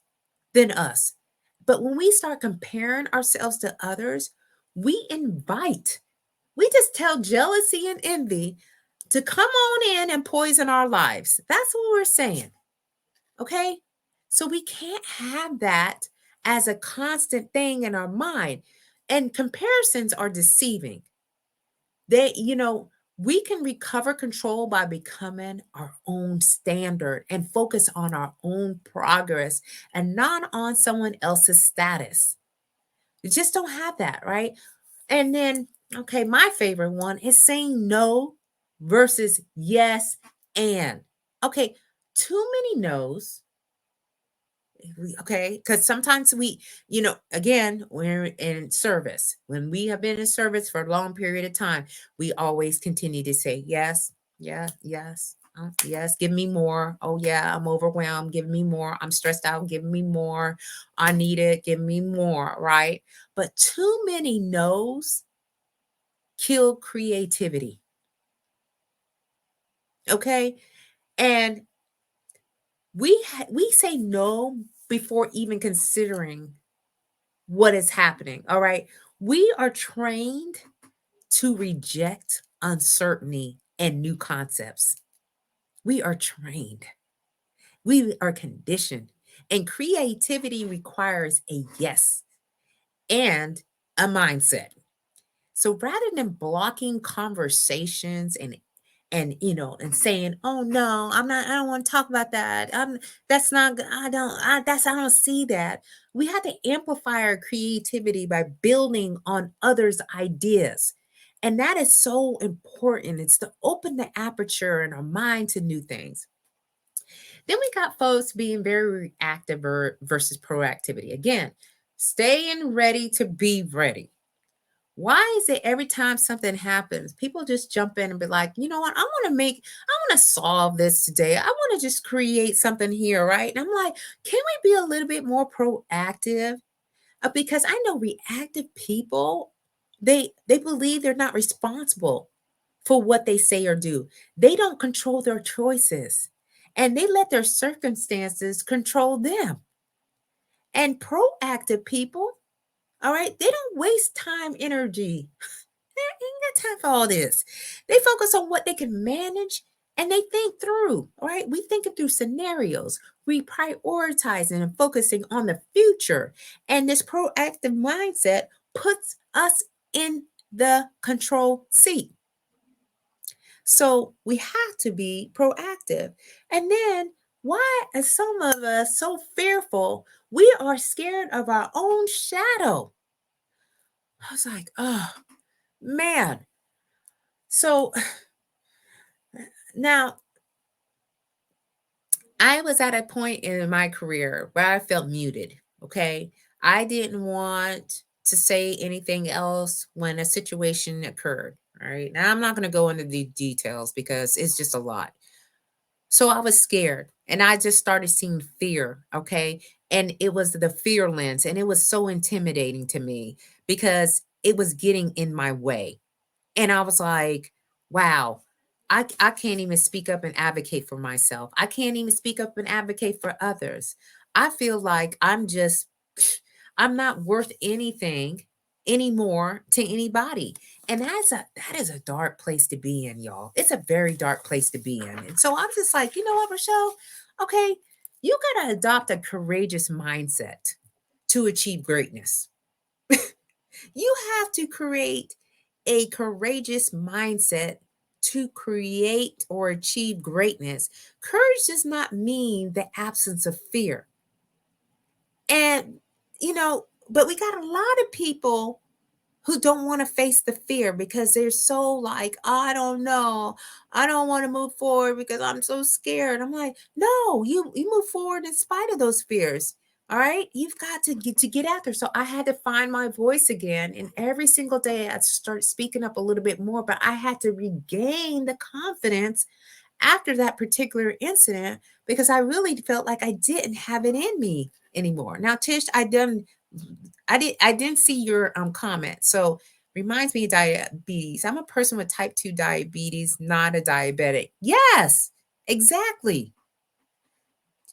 than us. But when we start comparing ourselves to others, we just tell jealousy and envy to come on in and poison our lives. That's what we're saying. Okay? So we can't have that as a constant thing in our mind. And comparisons are deceiving. We can recover control by becoming our own standard and focus on our own progress and not on someone else's status. You just don't have that, right? And then, okay, my favorite one is saying no versus yes and. Okay, too many no's. Okay, because sometimes again, we're in service. When we have been in service for a long period of time, we always continue to say yes, yeah, yes, yes, give me more. Oh, yeah, I'm overwhelmed. Give me more. I'm stressed out. Give me more. I need it. Give me more, right? But too many no's kill creativity. Okay, and we say no before even considering what is happening. All right. We are trained to reject uncertainty and new concepts. We are trained, we are conditioned, and creativity requires a yes and a mindset. So rather than blocking conversations and saying, "Oh no, I don't want to talk about that. That's not I don't see that." We have to amplify our creativity by building on others' ideas. And that is so important. It's to open the aperture in our mind to new things. Then we got folks being very reactive versus proactivity. Again, staying ready to be ready. Why is it every time something happens, people just jump in and be like, you know what? I want to solve this today. I want to just create something here, right? And I'm like, can we be a little bit more proactive? Because I know reactive people, they believe they're not responsible for what they say or do. They don't control their choices, and they let their circumstances control them. And proactive people, all right, they don't waste time, energy. They ain't got time for all this. They focus on what they can manage and they think through. All right. We thinking through scenarios, reprioritizing and focusing on the future. And this proactive mindset puts us in the control seat. So we have to be proactive. And then why are some of us so fearful? We are scared of our own shadow. I was like, oh man. So now I was at a point in my career where I felt muted. Okay. I didn't want to say anything else when a situation occurred. All right. Now I'm not going to go into the details because it's just a lot. So I was scared and I just started seeing fear. Okay. And it was the fear lens, and it was so intimidating to me because it was getting in my way. And I was like, wow, I can't even speak up and advocate for myself. I can't even speak up and advocate for others. I feel like I'm not worth anything anymore to anybody. And that is a dark place to be in, y'all. It's a very dark place to be in. And so I'm just like, you know what, Rochelle? Okay, you got to adopt a courageous mindset to achieve greatness. You have to create a courageous mindset to create or achieve greatness. Courage does not mean the absence of fear. And, but we got a lot of people who don't want to face the fear because they're so like, I don't know. I don't want to move forward because I'm so scared. I'm like, no, you move forward in spite of those fears. All right. You've got to get out there. So I had to find my voice again. And every single day I start speaking up a little bit more, but I had to regain the confidence after that particular incident because I really felt like I didn't have it in me anymore. Now, Tish, I didn't see your comment. So Reminds me of diabetes. I'm a person with type 2 diabetes, not a diabetic. Yes, exactly.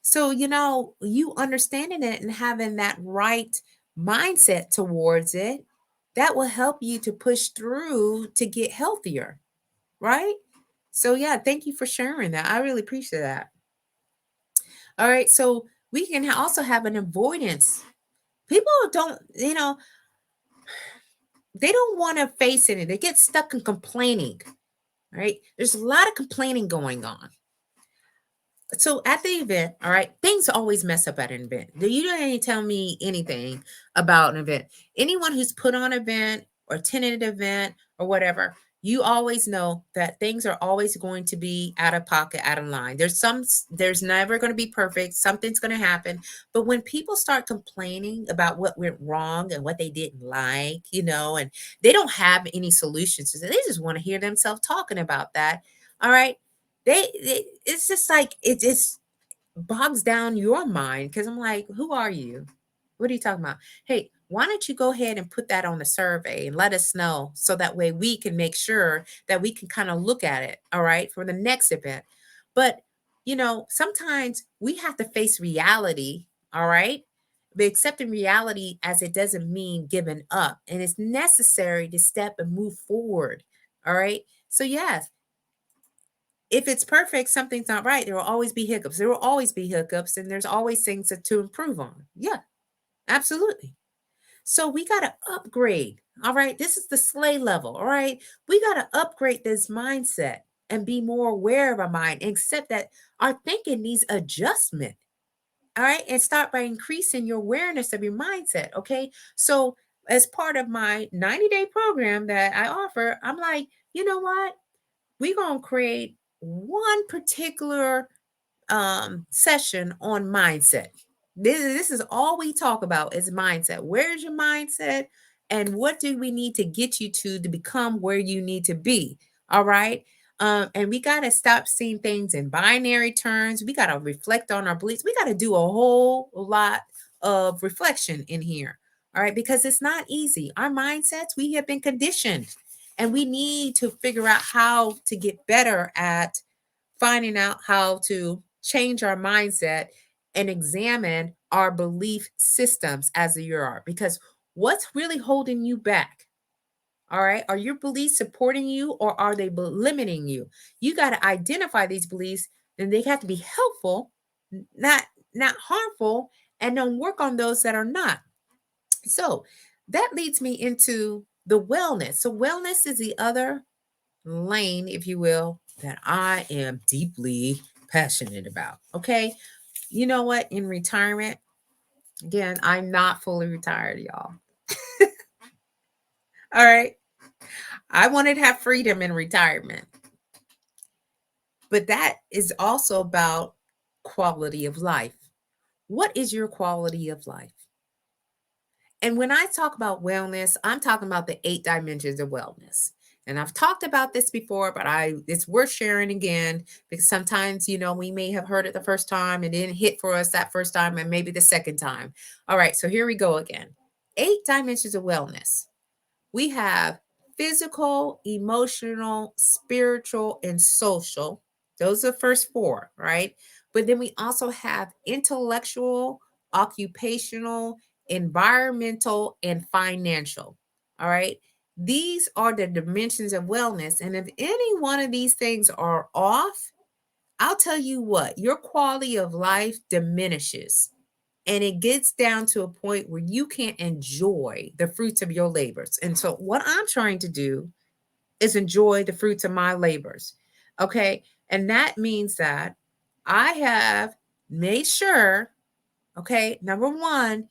So, you understanding it and having that right mindset towards it, that will help you to push through to get healthier, right? So, yeah, thank you for sharing that. I really appreciate that. All right. So, we can also have an avoidance. People don't, they don't want to face it. They get stuck in complaining, right? There's a lot of complaining going on. So at the event, all right, things always mess up at an event. Do you didn't tell me anything about an event? Anyone who's put on an event or attended an event or whatever, you always know that things are always going to be out of pocket, out of line. There's never going to be perfect. Something's going to happen. But when people start complaining about what went wrong and what they didn't like, and they don't have any solutions, they just want to hear themselves talking about that. All right, it's just like it's bogs down your mind because I'm like, who are you? What are you talking about? Hey, why don't you go ahead and put that on the survey and let us know so that way we can make sure that we can kind of look at it, all right, for the next event. But sometimes we have to face reality, all right? But accepting reality as it doesn't mean giving up, and it's necessary to step and move forward, all right? So yes, if it's perfect, something's not right. There will always be hiccups. There will always be hiccups, and there's always things to improve on. Yeah, absolutely. So we got to upgrade. All right. This is the slay level. All right. We got to upgrade this mindset and be more aware of our mind, and accept that our thinking needs adjustment. All right. And start by increasing your awareness of your mindset. Okay. So, as part of my 90-day program that I offer, I'm like, you know what? We're going to create one particular session on mindset. This is all we talk about is mindset. Where's your mindset? And what do we need to get you to become where you need to be? All right. And we got to stop seeing things in binary terms. We got to reflect on our beliefs. We got to do a whole lot of reflection in here. All right. Because it's not easy. Our mindsets, we have been conditioned, and we need to figure out how to get better at finding out how to change our mindset and examine our belief systems as you are. Because what's really holding you back? All right. Are your beliefs supporting you, or are they limiting you? You got to identify these beliefs, and they have to be helpful, not harmful, and then work on those that are not. So that leads me into the wellness. So wellness is the other lane, if you will, that I am deeply passionate about. Okay. You know what? In retirement, again, I'm not fully retired, y'all. All right. I wanted to have freedom in retirement, but that is also about quality of life. What is your quality of life? And when I talk about wellness, I'm talking about the 8 dimensions of wellness. And I've talked about this before, but it's worth sharing again, because sometimes, we may have heard it the first time and didn't hit for us that first time, and maybe the second time. All right, so here we go again. 8 dimensions of wellness. We have physical, emotional, spiritual, and social. Those are the first 4, right? But then we also have intellectual, occupational, environmental, and financial. All right. These are the dimensions of wellness. And if any one of these things are off, I'll tell you what, your quality of life diminishes, and it gets down to a point where you can't enjoy the fruits of your labors. And so, what I'm trying to do is enjoy the fruits of my labors. Okay. And that means that I have made sure, okay, number one,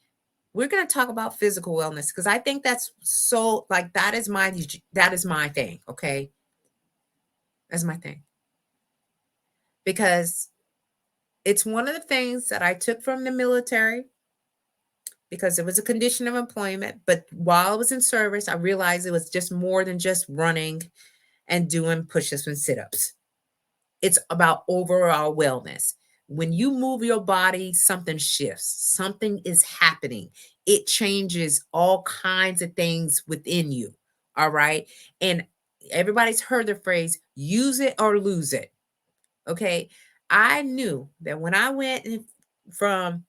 we're going to talk about physical wellness, because I think that's so, like, that is my thing. Okay. That's my thing, because it's one of the things that I took from the military, because it was a condition of employment. But while I was in service, I realized it was just more than just running and doing push-ups and sit-ups. It's about overall wellness. When you move your body, something shifts, something is happening. It changes all kinds of things within you. All right. And everybody's heard the phrase, use it or lose it. Okay. I knew that when I went from,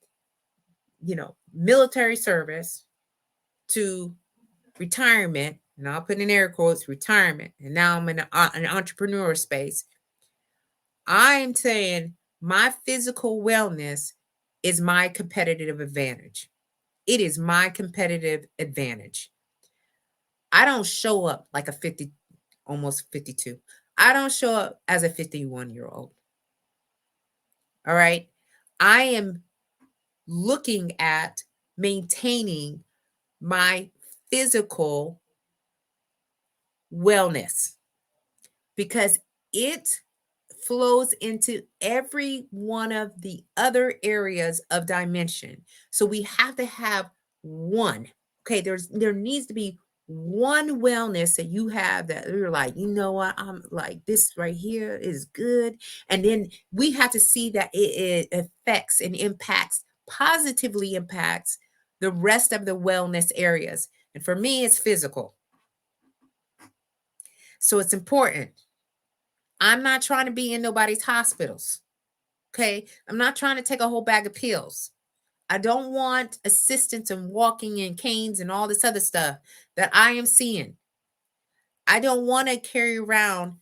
military service to retirement, and I'll put in air quotes retirement, and now I'm in an entrepreneur space, I'm saying my physical wellness is my competitive advantage. It is my competitive advantage. I don't show up like a 50, almost 52. I don't show up as a 51-year-old. All right. I am looking at maintaining my physical wellness because it flows into every one of the other areas of dimension. So we have to have one. Okay, there needs to be one wellness that you have that you're like, you know what, I'm like, this right here is good. And then we have to see that it affects and impacts, positively impacts the rest of the wellness areas. And for me, it's physical. So it's important. I'm not trying to be in nobody's hospitals. Okay. I'm not trying to take a whole bag of pills. I don't want assistance in walking and canes and all this other stuff that I am seeing. I don't want to carry around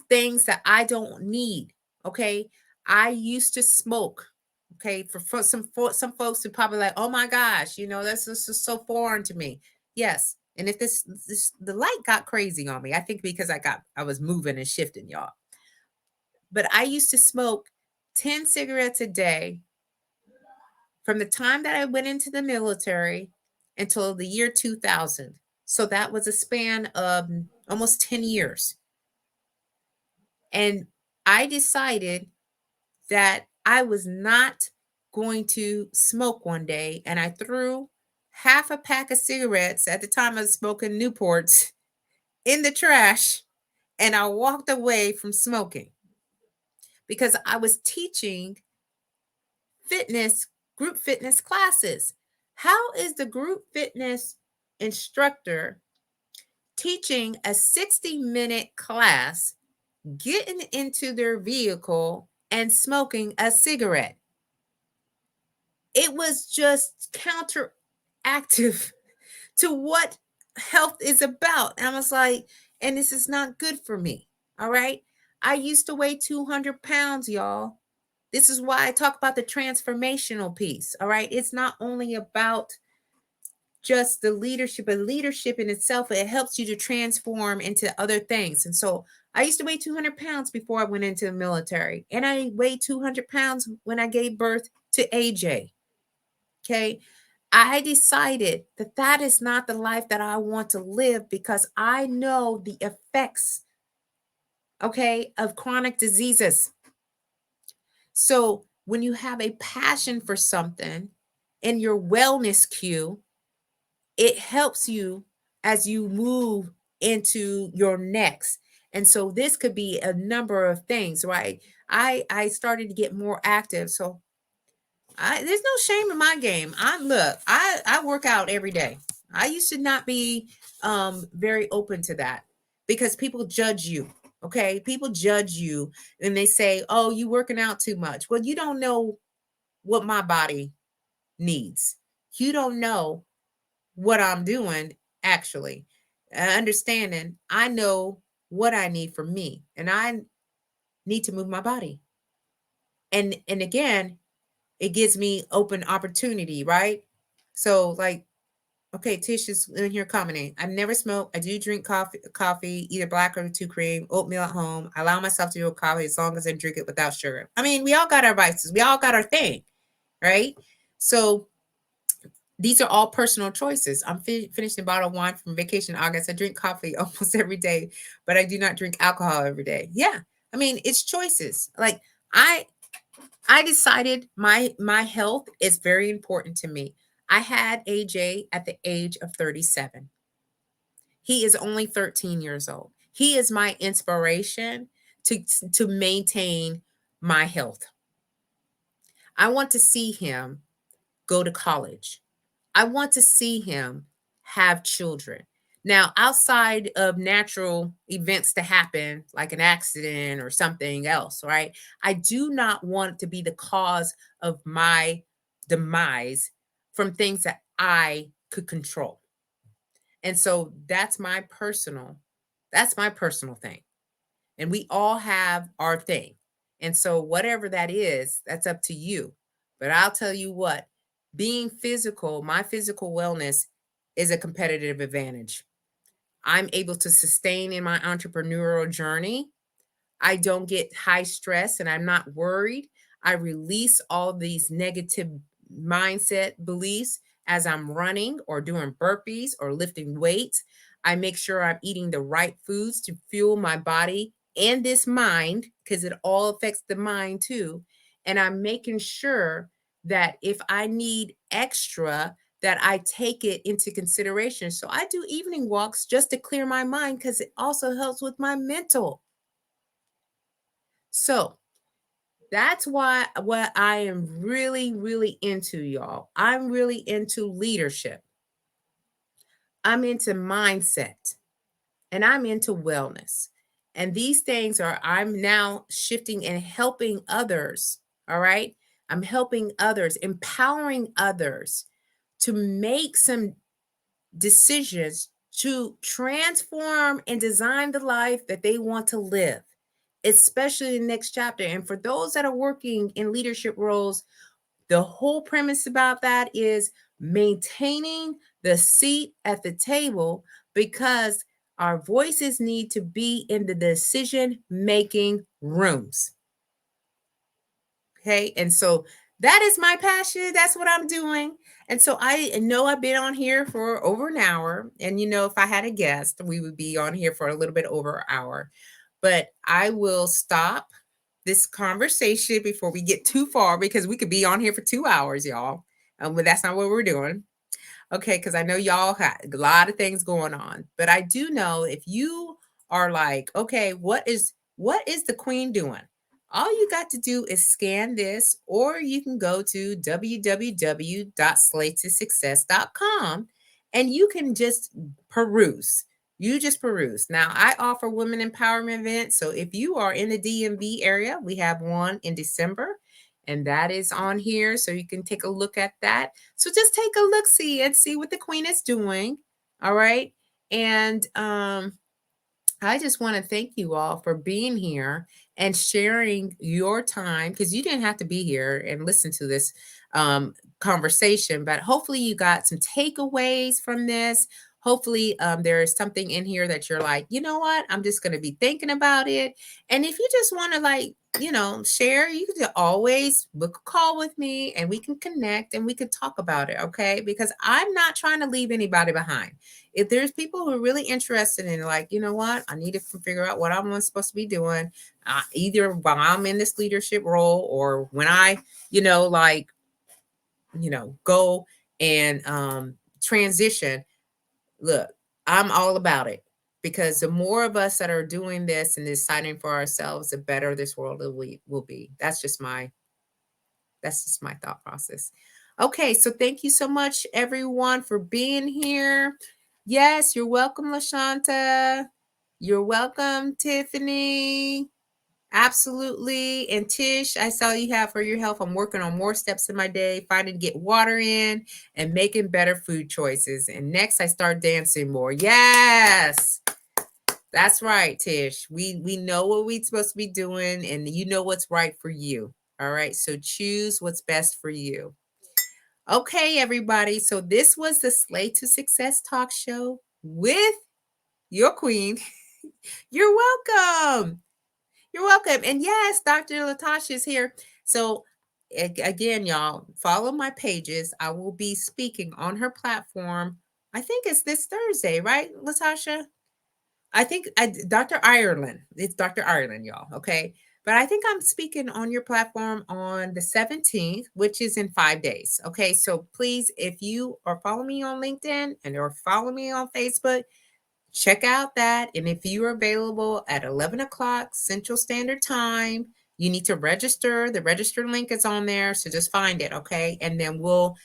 things that I don't need. Okay. I used to smoke. Okay. For some folks who probably like, oh my gosh, this is so foreign to me. Yes. And if this the light got crazy on me, I think because I was moving and shifting, y'all. But I used to smoke 10 cigarettes a day from the time that I went into the military until the year 2000. So that was a span of almost 10 years. And I decided that I was not going to smoke one day. And I threw half a pack of cigarettes at the time I was smoking Newports in the trash. And I walked away from smoking because I was teaching group fitness classes. How is the group fitness instructor teaching a 60-minute class, getting into their vehicle and smoking a cigarette? It was just counteractive to what health is about. And I was like, and this is not good for me. All right. I used to weigh 200 pounds, y'all. This is why I talk about the transformational piece. All right. It's not only about just the leadership, but leadership in itself, it helps you to transform into other things. And so I used to weigh 200 pounds before I went into the military. And I weighed 200 pounds when I gave birth to AJ. Okay. I decided that that is not the life that I want to live because I know the effects, okay, of chronic diseases. So when you have a passion for something in your wellness queue, it helps you as you move into your next. And so this could be a number of things, right? I started to get more active. So there's no shame in my game. I work out every day. I used to not be very open to that because people judge you. Okay, people judge you and they say, "Oh, you working out too much." Well, you don't know what my body needs. You don't know what I'm doing actually. Understanding, I know what I need for me, and I need to move my body. And again, it gives me open opportunity, right? So like, okay, Tish is in here commenting. I never smoke. I do drink coffee, either black or two cream, oatmeal at home. I allow myself to do coffee as long as I drink it without sugar. I mean, we all got our vices. We all got our thing, right? So these are all personal choices. I'm finishing a bottle of wine from vacation in August. I drink coffee almost every day, but I do not drink alcohol every day. Yeah. I mean, it's choices. Like I decided my health is very important to me. I had AJ at the age of 37. He is only 13 years old. He is my inspiration to maintain my health. I want to see him go to college. I want to see him have children. Now, outside of natural events to happen, like an accident or something else, right? I do not want to be the cause of my demise from things that I could control. And so that's my personal thing. And we all have our thing. And so whatever that is, that's up to you. But I'll tell you what, being physical, my physical wellness is a competitive advantage. I'm able to sustain in my entrepreneurial journey. I don't get high stress and I'm not worried. I release all these negative mindset beliefs as I'm running or doing burpees or lifting weights. I make sure I'm eating the right foods to fuel my body and this mind because it all affects the mind too. And I'm making sure that if I need extra, that I take it into consideration. So I do evening walks just to clear my mind because it also helps with my mental. So that's why what I am really, really into, y'all. I'm really into leadership. I'm into mindset and I'm into wellness. And these things are, I'm now shifting and helping others. All right. I'm helping others, empowering others to make some decisions to transform and design the life that they want to live, especially the next chapter. And for those that are working in leadership roles, the whole premise about that is maintaining the seat at the table because our voices need to be in the decision making rooms. Okay. And so that is my passion. That's what I'm doing. And so I know I've been on here for over an hour. And, if I had a guest, we would be on here for a little bit over an hour. But I will stop this conversation before we get too far because we could be on here for 2 hours, y'all. But that's not what we're doing. Okay, because I know y'all have a lot of things going on. But I do know if you are like, okay, what is the queen doing? All you got to do is scan this, or you can go to www.slaytosuccess.com and you can just peruse. You just peruse. Now, I offer women empowerment events. So if you are in the DMV area, we have one in December, and that is on here. So you can take a look at that. So just take a look, see, and see what the queen is doing. All right. And I just want to thank you all for being here and sharing your time because you didn't have to be here and listen to this conversation, but hopefully you got some takeaways from this. Hopefully there is something in here that you're like, you know what, I'm just going to be thinking about it. And if you just want to share, you can always book a call with me and we can connect and we can talk about it. Okay. Because I'm not trying to leave anybody behind. If there's people who are really interested in like, you know what, I need to figure out what I'm supposed to be doing, either while I'm in this leadership role or when I, go and transition. Look, I'm all about it because the more of us that are doing this and deciding for ourselves, the better this world will be. That's just my thought process. Okay, so thank you so much, everyone, for being here. Yes, you're welcome, LaShanta. You're welcome, Tiffany. Absolutely. And Tish, I saw you have for your health. I'm working on more steps in my day, finding to get water in and making better food choices. And next, I start dancing more. Yes. That's right, Tish. We know what we're supposed to be doing, and you know what's right for you. All right. So choose what's best for you. Okay, everybody. So this was the Slay to Success talk show with your queen. You're welcome. You're welcome. And yes, Dr. Latasha is here. So again, y'all, follow my pages. I will be speaking on her platform. I think it's this Thursday, right, Latasha? I think Dr. Ireland. It's Dr. Ireland, y'all. Okay. But I think I'm speaking on your platform on the 17th, which is in 5 days. Okay. So please, if you are following me on LinkedIn and or follow me on Facebook, check out that. And if you are available at 11 o'clock Central Standard Time, you need to register. The register link is on there. So just find it. Okay. And then we'll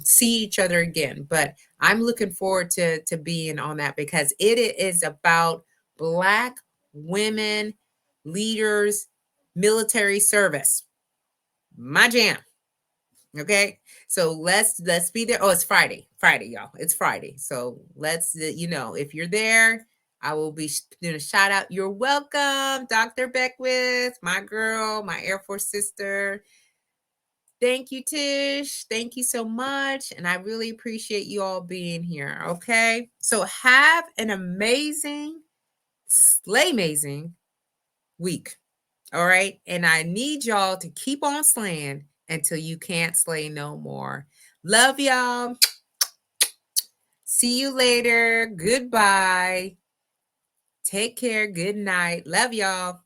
see each other again. But I'm looking forward to being on that because it is about Black women leaders, military service. My jam. Okay, so let's be there. Oh, it's Friday, y'all. It's Friday, so let's if you're there, I will be doing a shout out. You're welcome, Dr. Beckwith, my girl, my Air Force sister. Thank you, Tish. Thank you so much, and I really appreciate you all being here. Okay, so have an amazing, slay amazing week. All right. And I need y'all to keep on slaying until you can't slay no more. Love y'all. See you later. Goodbye. Take care. Good night. Love y'all.